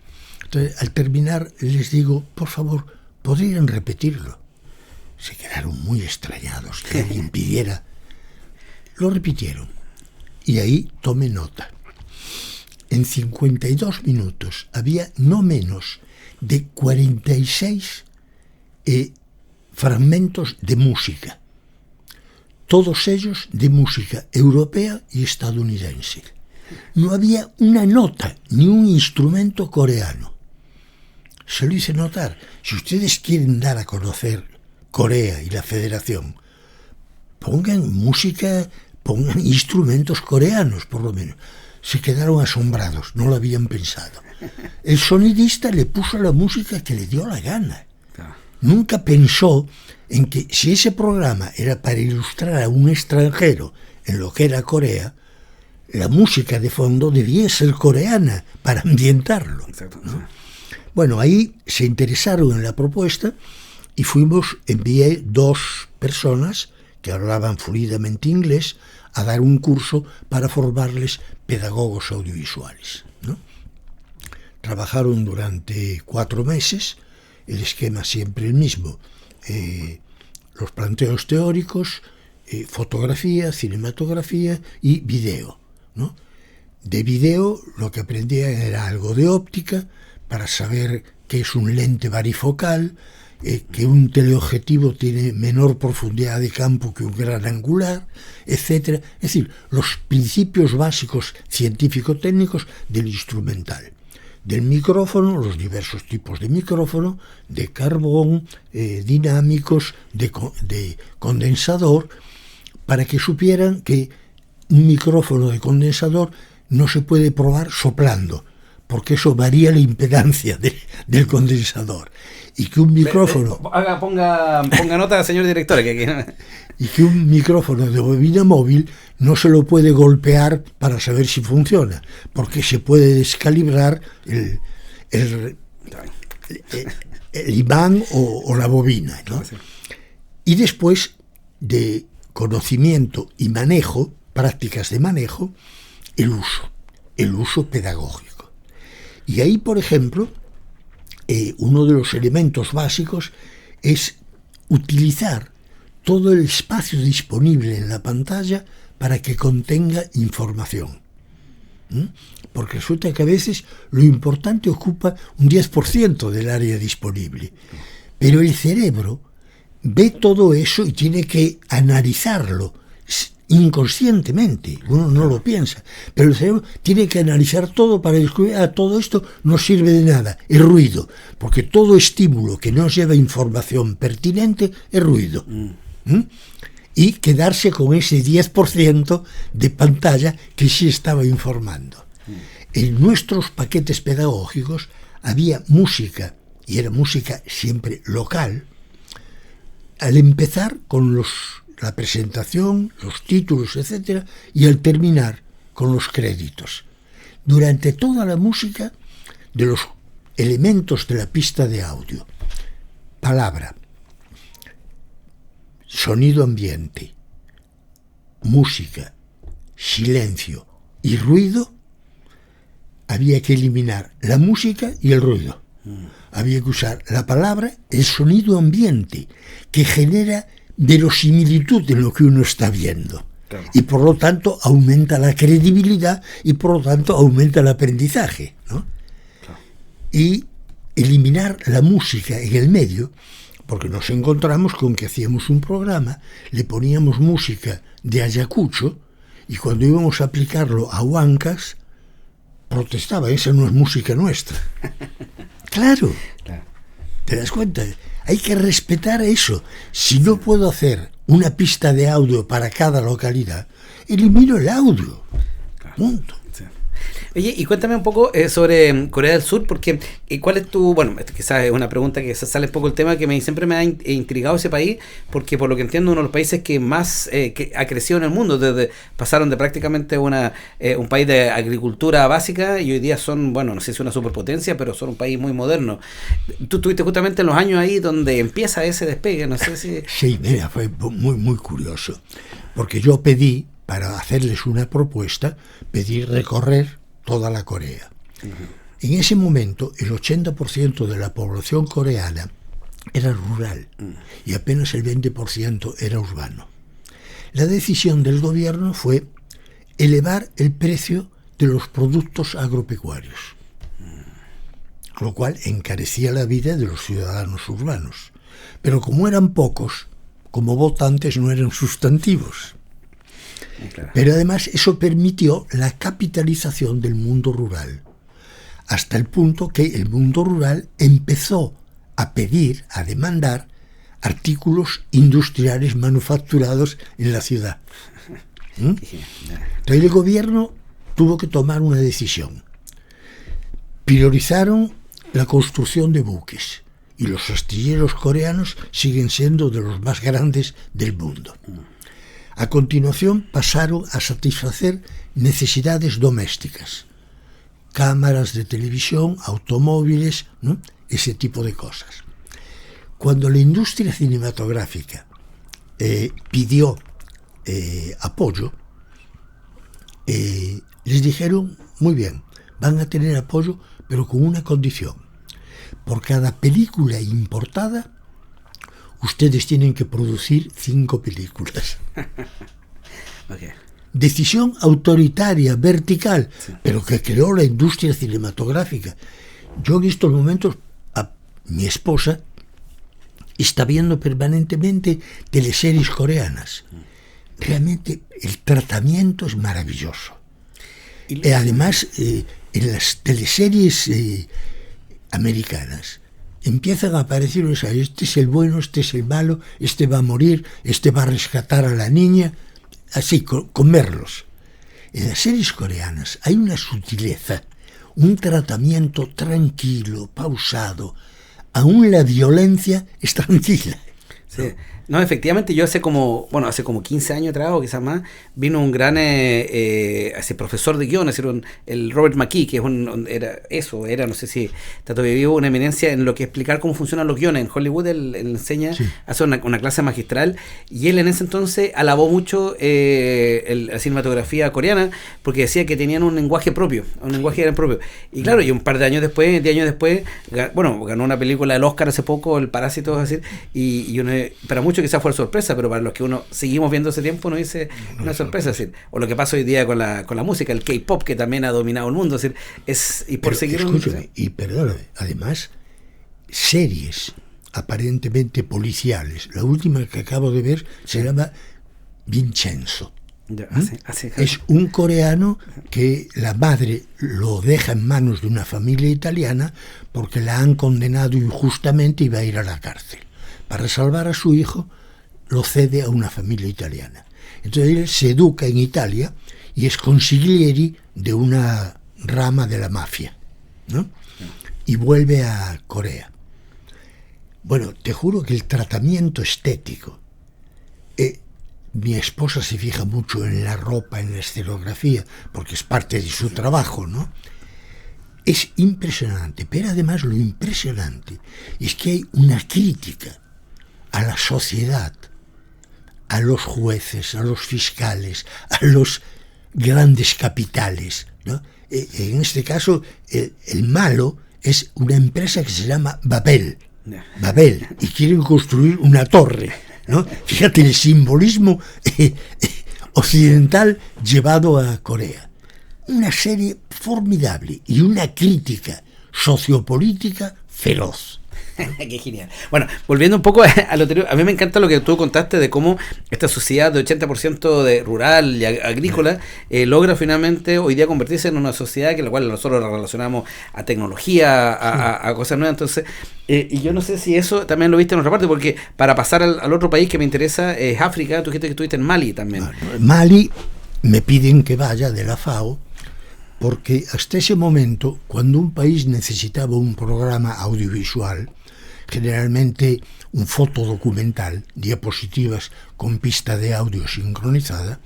Entonces, al terminar les digo, por favor, ¿podrían repetirlo? Se quedaron muy extrañados que alguien pidiera. Lo repitieron y ahí tomé nota. En 52 minutos había no menos de 46 fragmentos de música, todos ellos de música europea y estadounidense. No había una nota ni un instrumento coreano. Se lo hice notar. Si ustedes quieren dar a conocer Corea y la Federación, pongan música, pongan instrumentos coreanos, por lo menos. Se quedaron asombrados, no lo habían pensado. El sonidista le puso la música que le dio la gana. Nunca pensó en que si ese programa era para ilustrar a un extranjero en lo que era Corea, la música de fondo debía ser coreana para ambientarlo, ¿no? Bueno, ahí se interesaron en la propuesta y envié 2 personas que hablaban fluidamente inglés a dar un curso para formarles pedagogos audiovisuales, ¿no? Trabajaron durante 4 meses, el esquema siempre el mismo, los planteos teóricos, fotografía, cinematografía y video, ¿no? De video lo que aprendía era algo de óptica para saber qué es un lente varifocal, que un teleobjetivo tiene menor profundidad de campo que un gran angular, etcétera. Es decir, los principios básicos científico-técnicos del instrumental. Del micrófono, los diversos tipos de micrófono, de carbón, dinámicos, de condensador, para que supieran que un micrófono de condensador no se puede probar soplando, porque eso varía la impedancia del condensador. Y que un micrófono... Ponga nota, señor director. Y que un micrófono de bobina móvil no se lo puede golpear para saber si funciona, porque se puede descalibrar el imán o la bobina, ¿no? Y después de conocimiento y manejo, prácticas de manejo, el uso pedagógico. Y ahí, por ejemplo, uno de los elementos básicos es utilizar todo el espacio disponible en la pantalla para que contenga información. Porque resulta que a veces lo importante ocupa un 10% del área disponible. Pero el cerebro ve todo eso y tiene que analizarlo inconscientemente. Uno no lo piensa, pero el cerebro tiene que analizar todo para descubrir, todo esto no sirve de nada, es ruido, porque todo estímulo que no lleva información pertinente es ruido. Y quedarse con ese 10% de pantalla que sí estaba informando. En nuestros paquetes pedagógicos había música, y era música siempre local, al empezar con la presentación, los títulos, etcétera, y al terminar con los créditos. Durante toda la música de los elementos de la pista de audio: palabra, sonido ambiente, música, silencio y ruido, había que eliminar la música y el ruido. Había que usar la palabra, el sonido ambiente, que genera verosimilitud en lo que uno está viendo. Claro. Y por lo tanto aumenta la credibilidad y por lo tanto aumenta el aprendizaje, ¿no? Claro. Y eliminar la música en el medio, porque nos encontramos con que hacíamos un programa, le poníamos música de Ayacucho y cuando íbamos a aplicarlo a Huancas, protestaba, esa no es música nuestra. Claro. ¿Te das cuenta? Hay que respetar eso. Si no puedo hacer una pista de audio para cada localidad, elimino el audio. Punto. Sí. Oye, y cuéntame un poco sobre Corea del Sur, porque ¿cuál es tu, bueno, quizás es una pregunta que sale un poco el tema que siempre me ha intrigado ese país, porque por lo que entiendo uno de los países que más que ha crecido en el mundo, pasaron de prácticamente un país de agricultura básica y hoy día son, bueno, no sé si una superpotencia, pero son un país muy moderno. Tú estuviste justamente en los años ahí donde empieza ese despegue, no sé si... Sí, mira, fue muy, muy curioso, porque yo pedí, para hacerles una propuesta, pedí recorrer toda la Corea. En ese momento, el 80% de la población coreana era rural y apenas el 20% era urbano. La decisión del gobierno fue elevar el precio de los productos agropecuarios, lo cual encarecía la vida de los ciudadanos urbanos. Pero como eran pocos, como votantes no eran sustantivos. Claro. Pero además eso permitió la capitalización del mundo rural, hasta el punto que el mundo rural empezó a pedir, a demandar artículos industriales manufacturados en la ciudad. Entonces el gobierno tuvo que tomar una decisión. Priorizaron la construcción de buques y los astilleros coreanos siguen siendo de los más grandes del mundo. A continuación pasaron a satisfacer necesidades domésticas, cámaras de televisión, automóviles, ¿no? Ese tipo de cosas. Cuando la industria cinematográfica pidió apoyo, les dijeron, muy bien, van a tener apoyo, pero con una condición. Por cada película importada, ustedes tienen que producir 5 películas. Okay. Decisión autoritaria, vertical, sí, pero que creó la industria cinematográfica. Yo en estos momentos, a mi esposa está viendo permanentemente teleseries coreanas. Realmente el tratamiento es maravilloso. Y además, en las teleseries americanas, empiezan a aparecer, o sea, este es el bueno, este es el malo, este va a morir, este va a rescatar a la niña, así, con verlos. En las series coreanas hay una sutileza, un tratamiento tranquilo, pausado, aún la violencia es tranquila. Sí. No, efectivamente, yo hace como 15 años atrás o quizás más, vino un gran ese profesor de guión, el Robert McKee, que era, no sé si está todavía vivo, una eminencia en lo que explicar cómo funcionan los guiones. En Hollywood él enseña, sí, hace una clase magistral, y él en ese entonces alabó mucho la cinematografía coreana, porque decía que tenían un lenguaje propio, y claro, y un par de años después, 10 años después, ganó una película del Oscar hace poco, El Parásito, es decir, y para muchos quizás fue sorpresa, pero para los que uno seguimos viendo ese tiempo no dice una sorpresa, es decir, o lo que pasa hoy día con la música, el K-pop, que también ha dominado el mundo, es decir, y por pero seguir escúchame, y perdóname, además series aparentemente policiales, la última que acabo de ver se llama Vincenzo. Es un coreano que la madre lo deja en manos de una familia italiana porque la han condenado injustamente y va a ir a la cárcel. Para salvar a su hijo, lo cede a una familia italiana. Entonces él se educa en Italia y es consiglieri de una rama de la mafia, ¿no? Y vuelve a Corea. Bueno, te juro que el tratamiento estético, mi esposa se fija mucho en la ropa, en la escenografía, porque es parte de su trabajo, ¿no? Es impresionante, pero además lo impresionante es que hay una crítica a la sociedad, a los jueces, a los fiscales, a los grandes capitales, ¿no? En este caso, el malo es una empresa que se llama Babel, y quieren construir una torre, ¿no? Fíjate el simbolismo occidental llevado a Corea. Una serie formidable y una crítica sociopolítica feroz. Qué genial. Bueno, volviendo un poco a lo anterior, a mí me encanta lo que tú contaste de cómo esta sociedad de 80% de rural y agrícola logra finalmente hoy día convertirse en una sociedad que la cual nosotros la relacionamos a tecnología, a cosas nuevas. Entonces, y yo no sé si eso también lo viste en otra parte, porque para pasar al otro país que me interesa es África. Tú dijiste que estuviste en Mali también. Bueno, en Mali me piden que vaya de la FAO, porque hasta ese momento, cuando un país necesitaba un programa audiovisual, generalmente un fotodocumental, diapositivas con pista de audio sincronizada,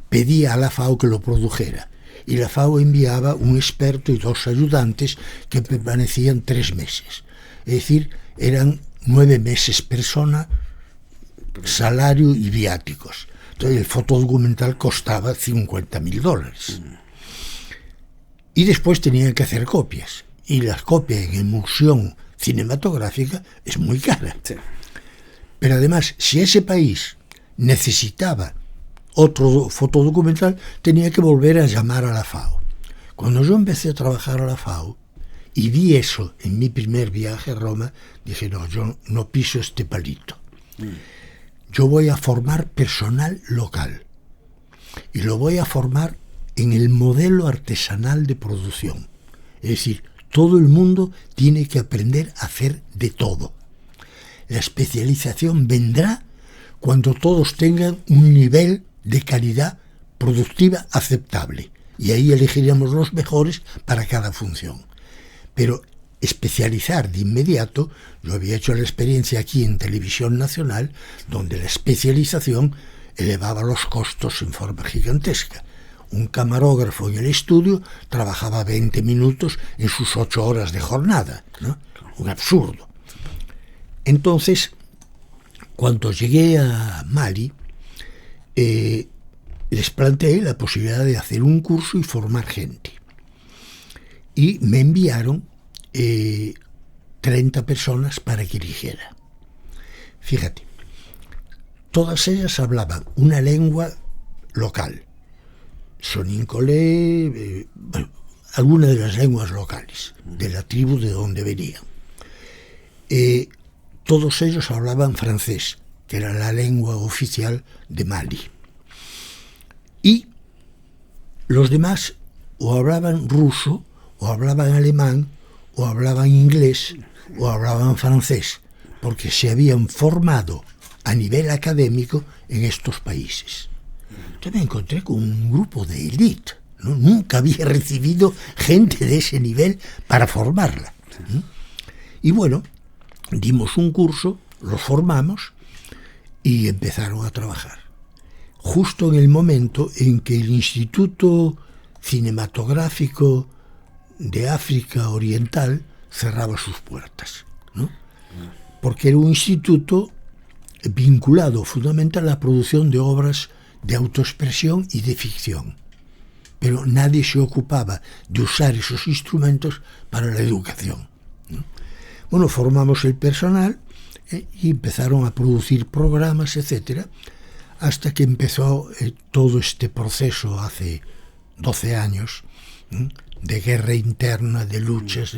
pedía a la FAO que lo produjera. Y la FAO enviaba un experto y 2 ayudantes que permanecían 3 meses. Es decir, eran 9 meses persona, salario y viáticos. Entonces el fotodocumental costaba $50,000. Y después tenían que hacer copias. Y las copias en emulsión cinematográfica es muy cara. Sí. Pero además, si ese país necesitaba otro fotodocumental, tenía que volver a llamar a la FAO. Cuando yo empecé a trabajar a la FAO y vi eso en mi primer viaje a Roma, dije, no, yo no piso este palito. Yo voy a formar personal local y lo voy a formar en el modelo artesanal de producción. Es decir, todo el mundo tiene que aprender a hacer de todo. La especialización vendrá cuando todos tengan un nivel de calidad productiva aceptable. Y ahí elegiremos los mejores para cada función. Pero especializar de inmediato, yo había hecho la experiencia aquí en Televisión Nacional, donde la especialización elevaba los costos en forma gigantesca. Un camarógrafo en el estudio trabajaba 20 minutos en sus 8 horas de jornada, ¿no? Un absurdo. Entonces, cuando llegué a Mali, les planteé la posibilidad de hacer un curso y formar gente. Y me enviaron 30 personas para que eligiera. Fíjate, todas ellas hablaban una lengua local. Sonincolé, algunas de las lenguas locales, de la tribu de donde venían. Todos ellos hablaban francés, que era la lengua oficial de Mali. Y los demás o hablaban ruso, o hablaban alemán, o hablaban inglés, o hablaban francés, porque se habían formado a nivel académico en estos países. Entonces me encontré con un grupo de élite, ¿no? Nunca había recibido gente de ese nivel para formarla. Y bueno, dimos un curso, los formamos y empezaron a trabajar. Justo en el momento en que el Instituto Cinematográfico de África Oriental cerraba sus puertas, ¿no? Porque era un instituto vinculado fundamentalmente a la producción de obras de autoexpresión y de ficción. Pero nadie se ocupaba de usar esos instrumentos para la educación, ¿no? Bueno, formamos el personal y empezaron a producir programas, etcétera, hasta que empezó todo este proceso hace 12 años, ¿no? De guerra interna, de luchas,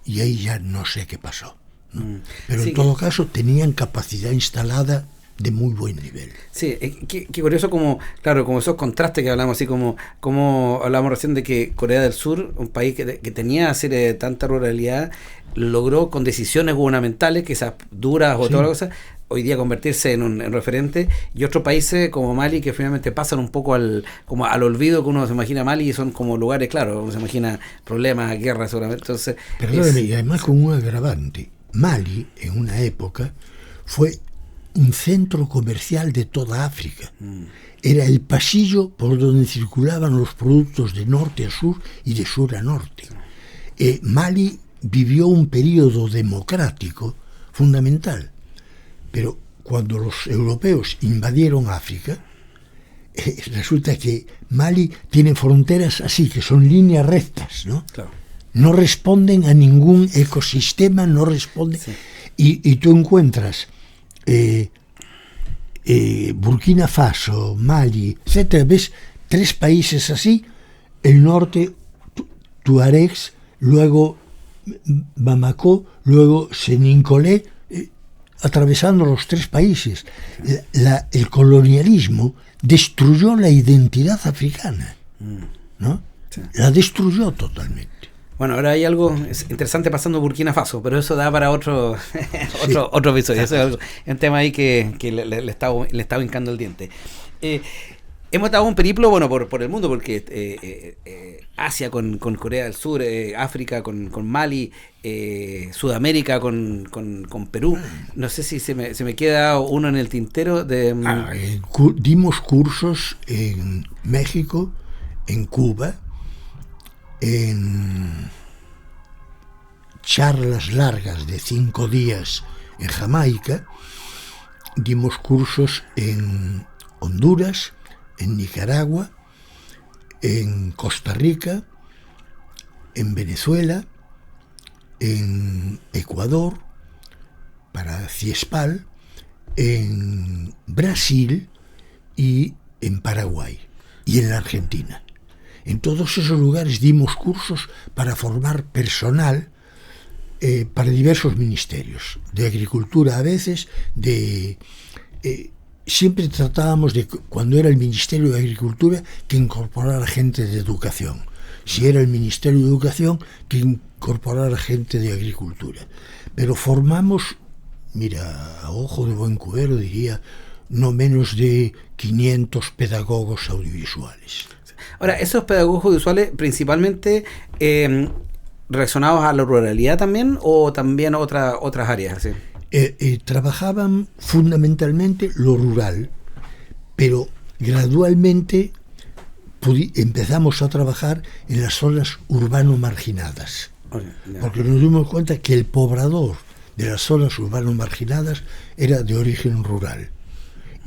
y ahí ya no sé qué pasó, ¿no? Pero sí, en todo caso tenían capacidad instalada de muy buen nivel. Sí, qué curioso como, claro, como esos contrastes que hablamos, así como hablamos recién de que Corea del Sur, un país que tenía tanta ruralidad, logró con decisiones gubernamentales, quizás duras o todas las cosas, hoy día convertirse en un referente, y otros países como Mali que finalmente pasan un poco al olvido, que uno se imagina Mali, y son como lugares, claro, uno se imagina problemas, guerras seguramente. Entonces, y además con un agravante, Mali en una época fue un centro comercial de toda África. Era el pasillo por donde circulaban los productos de norte a sur y de sur a norte. Mali vivió un periodo democrático fundamental, pero cuando los europeos invadieron África, resulta que Mali tiene fronteras así, que son líneas rectas, ¿no? Claro. No responden a ningún ecosistema, no responden. Sí. Y tú encuentras Burkina Faso, Mali, etcétera. Ves 3 países así, el norte, Tuaregs, luego Bamako, luego Senincolé, atravesando los 3 países. El colonialismo destruyó la identidad africana, ¿no? Sí. La destruyó totalmente. Bueno, ahora hay algo interesante pasando en Burkina Faso, pero eso da para otro episodio. Eso es un tema ahí que le estaba hincando el diente. Hemos dado un periplo, bueno, por el mundo, porque Asia con Corea del Sur, África con Mali, Sudamérica con Perú. No sé si se me queda uno en el tintero. Dimos cursos en México, en Cuba, en charlas largas de 5 días en Jamaica, dimos cursos en Honduras, en Nicaragua, en Costa Rica, en Venezuela, en Ecuador, para CIESPAL, en Brasil y en Paraguay y en la Argentina. En todos esos lugares dimos cursos para formar personal para diversos ministerios, de agricultura a veces, siempre tratábamos de, cuando era el Ministerio de Agricultura, que incorporara gente de educación. Si era el Ministerio de Educación, que incorporara gente de Agricultura. Pero formamos, mira, a ojo de buen cubero diría, no menos de 500 pedagogos audiovisuales. Ahora, esos pedagogos audiovisuales principalmente relacionados a la ruralidad también, o también otras áreas, ¿sí? Trabajaban fundamentalmente lo rural, pero gradualmente empezamos a trabajar en las zonas urbano marginadas, porque nos dimos cuenta que el poblador de las zonas urbano marginadas era de origen rural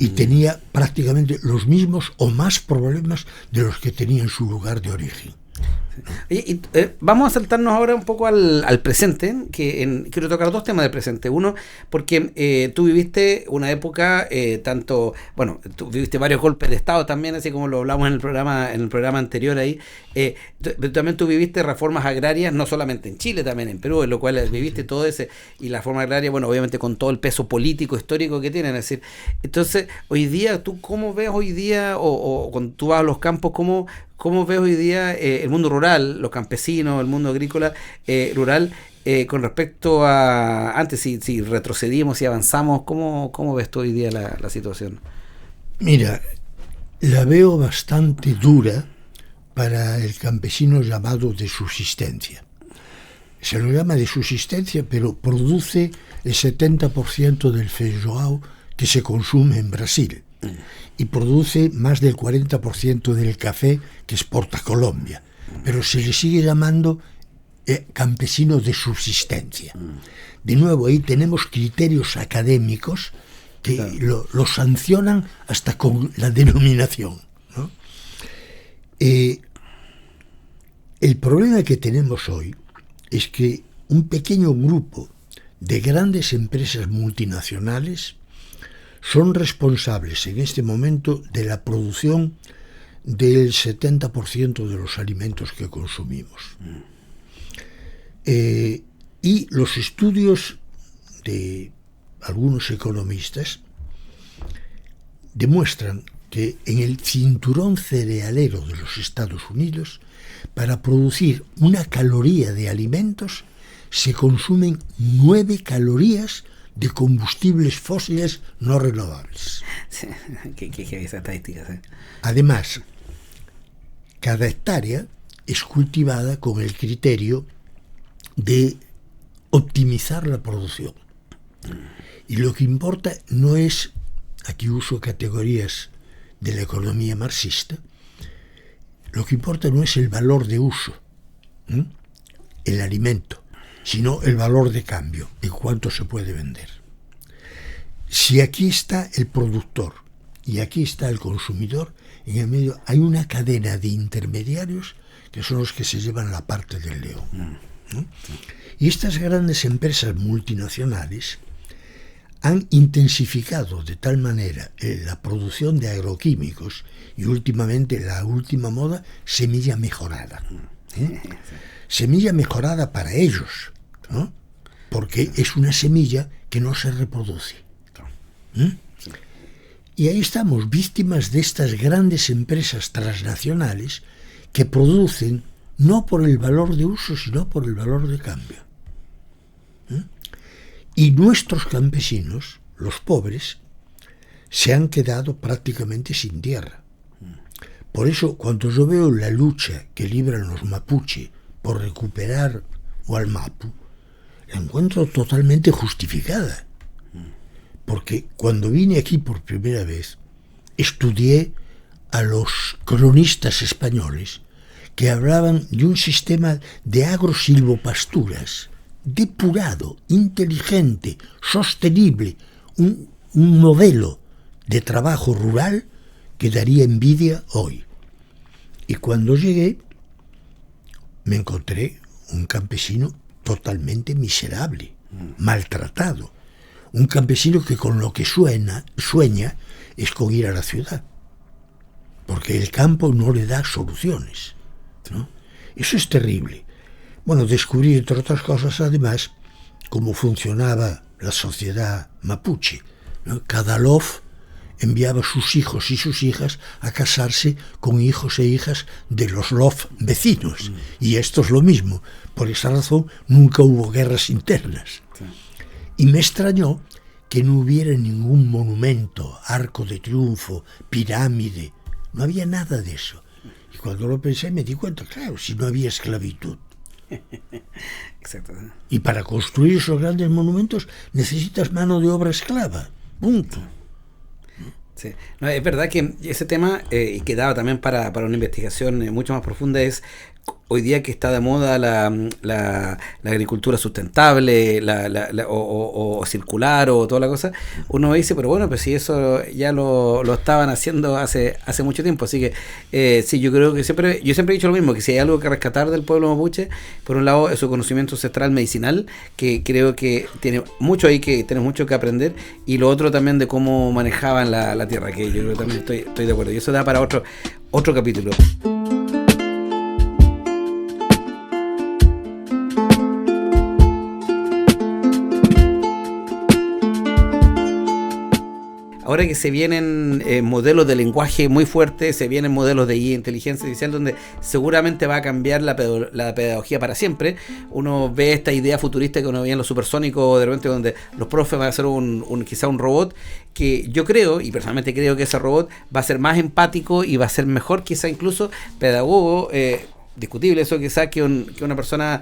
y tenía prácticamente los mismos o más problemas de los que tenía en su lugar de origen. Vamos a saltarnos ahora un poco al presente, quiero tocar 2 temas del presente. Uno, porque tú viviste una época, tú viviste varios golpes de Estado también, así como lo hablamos en el programa anterior ahí. También tú viviste reformas agrarias, no solamente en Chile, también en Perú, en lo cual viviste todo ese, y la reforma agraria, bueno, obviamente con todo el peso político, histórico que tienen, es decir, entonces, hoy día, ¿tú cómo ves hoy día, o cuando tú vas a los campos, cómo ves hoy día el mundo rural, los campesinos, el mundo agrícola rural, con respecto a antes, si retrocedimos, si avanzamos, ¿cómo ves tú hoy día la situación? Mira, la veo bastante dura para el campesino llamado de subsistencia. Se lo llama de subsistencia, pero produce el 70% del feijoao que se consume en Brasil. Y produce más del 40% del café que exporta Colombia, pero se le sigue llamando campesino de subsistencia. De nuevo, ahí tenemos criterios académicos que lo sancionan hasta con la denominación, ¿no? El problema que tenemos hoy es que un pequeño grupo de grandes empresas multinacionales son responsables en este momento de la producción del 70% de los alimentos que consumimos. Y los estudios de algunos economistas demuestran que en el cinturón cerealero de los Estados Unidos, para producir 1 caloría de alimentos, se consumen 9 calorías de combustibles fósiles no renovables. Sí, ¿qué esa estadística? ¿Sí? Además, cada hectárea es cultivada con el criterio de optimizar la producción. Y lo que importa no es, aquí uso categorías de la economía marxista, lo que importa no es el valor de uso, el alimento, sino el valor de cambio, en cuánto se puede vender. Si aquí está el productor y aquí está el consumidor, en el medio hay una cadena de intermediarios que son los que se llevan la parte del león, ¿no? Y estas grandes empresas multinacionales han intensificado de tal manera la producción de agroquímicos y últimamente la última moda, semilla mejorada. Semilla mejorada para ellos, ¿no? Porque es una semilla que no se reproduce. Y ahí estamos, víctimas de estas grandes empresas transnacionales que producen no por el valor de uso, sino por el valor de cambio. Y nuestros campesinos, los pobres, se han quedado prácticamente sin tierra. Por eso, cuando yo veo la lucha que libran los mapuche por recuperar Wallmapu, la encuentro totalmente justificada. Porque cuando vine aquí por primera vez, estudié a los cronistas españoles que hablaban de un sistema de agrosilvopasturas depurado, inteligente, sostenible, un modelo de trabajo rural que daría envidia hoy. Y cuando llegué, me encontré un campesino totalmente miserable, maltratado. Un campesino que con lo que sueña es con ir a la ciudad, porque el campo no le da soluciones, ¿no? Eso es terrible. Bueno, descubrí, entre otras cosas, además, cómo funcionaba la sociedad mapuche, ¿no? Cada lof enviaba a sus hijos y sus hijas a casarse con hijos e hijas de los lof vecinos. Y esto es lo mismo. Por esa razón nunca hubo guerras internas. Y me extrañó que no hubiera ningún monumento, arco de triunfo, pirámide. No había nada de eso. Y cuando lo pensé me di cuenta, claro, si no había esclavitud. Exacto. Y para construir esos grandes monumentos necesitas mano de obra esclava. Punto. Sí. No, es verdad que ese tema, y que daba también para una investigación mucho más profunda, es hoy día que está de moda la agricultura sustentable o circular o toda la cosa. Uno dice, pero bueno, pues si eso ya lo estaban haciendo hace mucho tiempo. Así que sí, yo creo que yo siempre he dicho lo mismo, que si hay algo que rescatar del pueblo mapuche, por un lado es su conocimiento ancestral medicinal, que creo que tiene mucho ahí, que tenemos mucho que aprender, y lo otro también de cómo manejaban la tierra, que yo creo que también estoy de acuerdo, y eso da para otro capítulo. Ahora que se vienen modelos de lenguaje muy fuertes, se vienen modelos de inteligencia artificial donde seguramente va a cambiar la pedagogía para siempre. Uno ve esta idea futurista que uno veía en los supersónicos de repente, donde los profes van a ser quizá un robot, que yo creo, y personalmente creo que ese robot va a ser más empático y va a ser mejor quizá incluso pedagogo, discutible eso quizá que una persona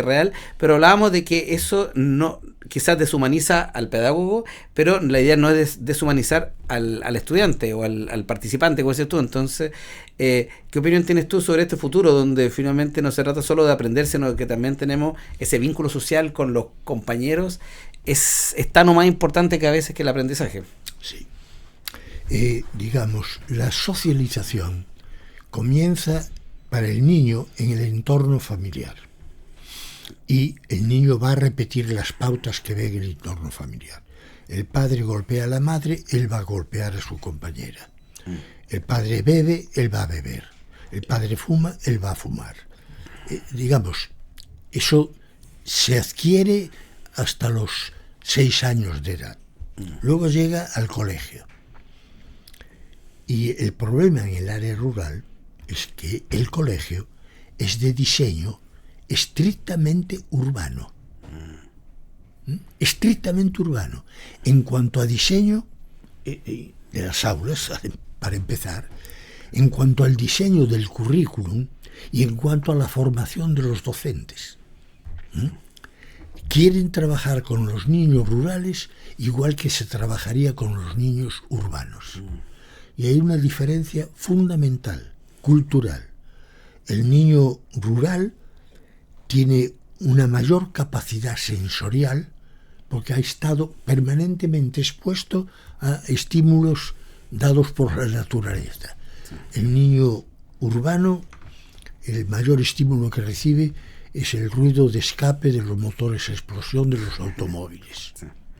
real, pero hablábamos de que eso no quizás deshumaniza al pedagogo, pero la idea no es deshumanizar al estudiante o al participante, como dices tú. Entonces, ¿qué opinión tienes tú sobre este futuro donde finalmente no se trata solo de aprender, sino que también tenemos ese vínculo social con los compañeros? Es tan o más importante que a veces que el aprendizaje. Sí. Digamos, la socialización comienza para el niño en el entorno familiar, y el niño va a repetir las pautas que ve en el entorno familiar. El padre golpea a la madre, él va a golpear a su compañera. El padre bebe, él va a beber. El padre fuma, él va a fumar. Digamos, eso se adquiere hasta los 6 años de edad. Luego llega al colegio. Y el problema en el área rural es que el colegio es de diseño estrictamente urbano. Estrictamente urbano. En cuanto a diseño de las aulas, para empezar, en cuanto al diseño del currículum y en cuanto a la formación de los docentes. Quieren trabajar con los niños rurales igual que se trabajaría con los niños urbanos. Y hay una diferencia fundamental, cultural. El niño rural tiene una mayor capacidad sensorial porque ha estado permanentemente expuesto a estímulos dados por la naturaleza. El niño urbano, el mayor estímulo que recibe es el ruido de escape de los motores a explosión de los automóviles.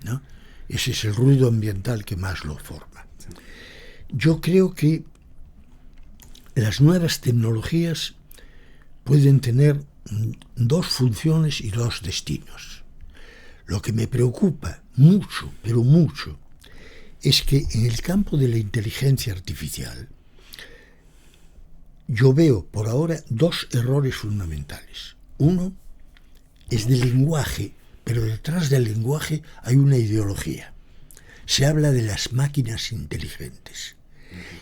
¿no? Ese es el ruido ambiental que más lo forma. Yo creo que las nuevas tecnologías pueden tener dos funciones y dos destinos. Lo que me preocupa mucho, pero mucho, es que en el campo de la inteligencia artificial yo veo por ahora dos errores fundamentales. Uno es del lenguaje, pero detrás del lenguaje hay una ideología. Se habla de las máquinas inteligentes.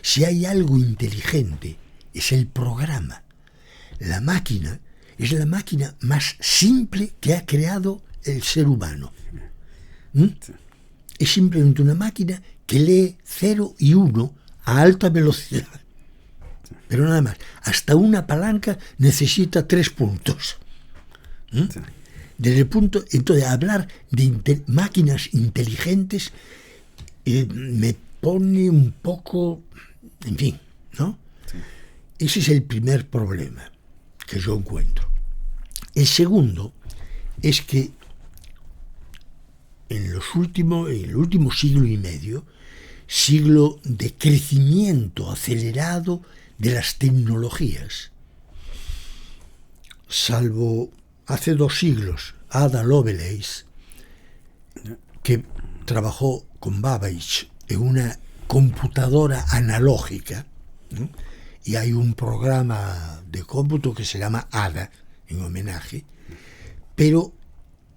Si hay algo inteligente, es el programa. La máquina es la máquina más simple que ha creado el ser humano. Es simplemente una máquina que lee 0 y 1 a alta velocidad. Pero nada más. Hasta una palanca necesita 3 puntos. Desde el punto, entonces, hablar de máquinas inteligentes me pone un poco, en fin, ¿no? Sí. Ese es el primer problema que yo encuentro. El segundo es que en el último siglo y medio, siglo de crecimiento acelerado de las tecnologías, salvo hace 2 siglos, Ada Lovelace, que trabajó con Babbage en una computadora analógica, ¿no? Y hay un programa de cómputo que se llama Ada, en homenaje, pero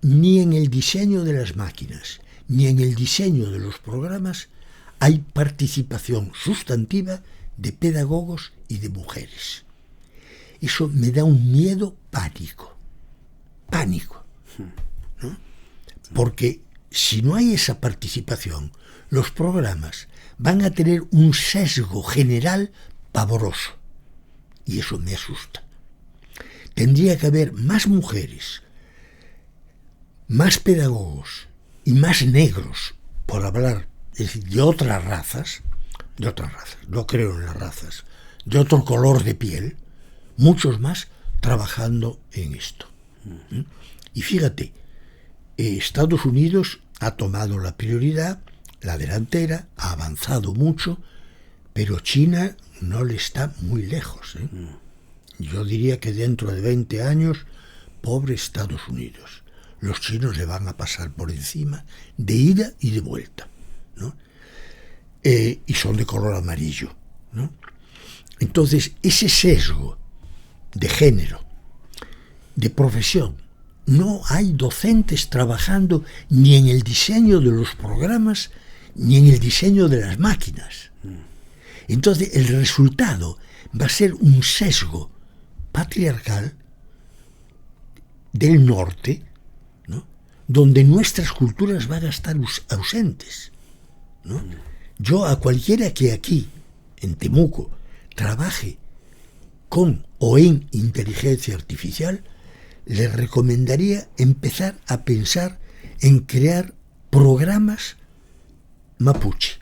ni en el diseño de las máquinas, ni en el diseño de los programas hay participación sustantiva de pedagogos y de mujeres. Eso me da un miedo pánico, ¿no? Porque si no hay esa participación, los programas van a tener un sesgo general pavoroso, y eso me asusta. Tendría que haber más mujeres, más pedagogos y más negros, por hablar, es decir, de otras razas, no creo en las razas, de otro color de piel, muchos más trabajando en esto. Y fíjate, Estados Unidos ha tomado la prioridad, la delantera, ha avanzado mucho, pero China no le está muy lejos. Yo diría que dentro de 20 años, pobre Estados Unidos, los chinos le van a pasar por encima de ida y de vuelta, ¿no? Y son de color amarillo, ¿no? Entonces, ese sesgo de género, de profesión, no hay docentes trabajando ni en el diseño de los programas ni en el diseño de las máquinas. Entonces, el resultado va a ser un sesgo patriarcal del norte, ¿no? Donde nuestras culturas van a estar ausentes, ¿no? Yo a cualquiera que aquí, en Temuco, trabaje con o en inteligencia artificial, le recomendaría empezar a pensar en crear programas mapuche.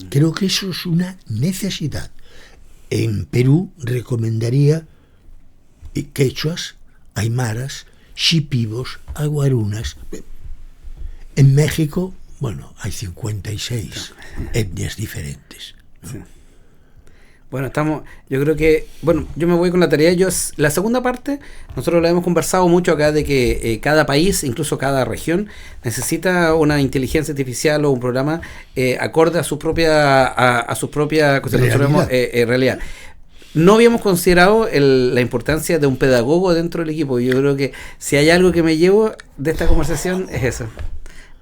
Creo que eso es una necesidad. En Perú recomendaría quechuas, aymaras, shipibos, aguarunas. En México, bueno, hay 56 etnias diferentes, ¿no? Sí. Bueno, yo creo que, yo me voy con la tarea. La segunda parte, nosotros lo hemos conversado mucho acá de que cada país, incluso cada región, necesita una inteligencia artificial o un programa acorde a su propia realidad. No habíamos considerado la importancia de un pedagogo dentro del equipo. Yo creo que si hay algo que me llevo de esta conversación es eso.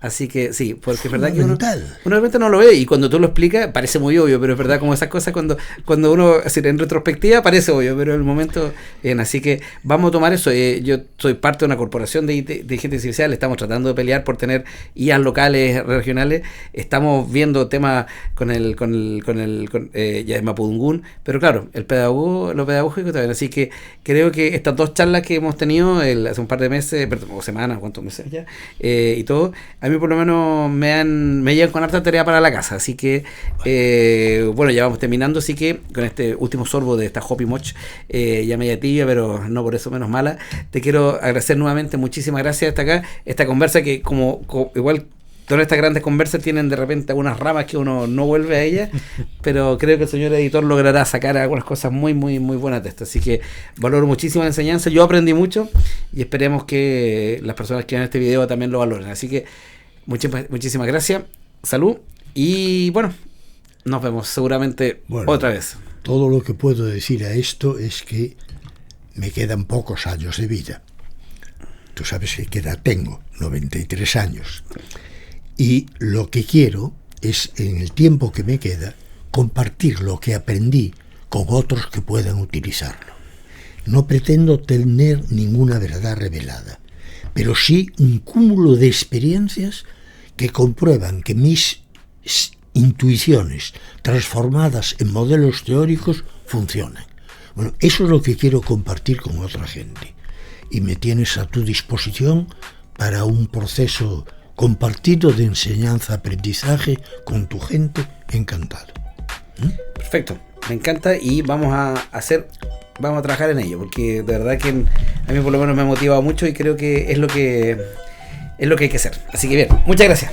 Así que sí, porque es verdad que uno realmente no lo ve, y cuando tú lo explicas parece muy obvio, pero es verdad, como esas cosas cuando uno, es decir, en retrospectiva parece obvio, pero en el momento así que vamos a tomar eso. Yo soy parte de una corporación de inteligencia artificial, estamos tratando de pelear por tener IAs locales, regionales, estamos viendo temas con ya es Mapudungún, pero claro, lo pedagógico también. Así que creo que estas 2 charlas que hemos tenido hace un par de meses, o semanas, ¿cuántos meses ya? Y todo, a mí por lo menos me llevan con harta tarea para la casa, así que bueno, ya vamos terminando, así que con este último sorbo de esta Hoppy Moch, ya media tibia, pero no por eso menos mala, te quiero agradecer nuevamente, muchísimas gracias hasta acá, esta conversa que como igual todas estas grandes conversas tienen de repente algunas ramas que uno no vuelve a ellas, pero creo que el señor editor logrará sacar algunas cosas muy buenas de esto. Así que valoro muchísimo la enseñanza, yo aprendí mucho y esperemos que las personas que vean este video también lo valoren. Así que muchísimas gracias, salud y bueno, nos vemos seguramente otra vez. Todo lo que puedo decir a esto es que me quedan pocos años de vida. Tú sabes qué edad tengo, 93 años. Y lo que quiero es, en el tiempo que me queda, compartir lo que aprendí con otros que puedan utilizarlo. No pretendo tener ninguna verdad revelada, pero sí un cúmulo de experiencias que comprueban que mis intuiciones transformadas en modelos teóricos funcionan. Bueno, eso es lo que quiero compartir con otra gente. Y me tienes a tu disposición para un proceso compartido de enseñanza-aprendizaje con tu gente, encantado. Perfecto, me encanta y vamos a trabajar en ello, porque de verdad que a mí por lo menos me ha motivado mucho y creo que es lo que hay que hacer. Así que bien, muchas gracias.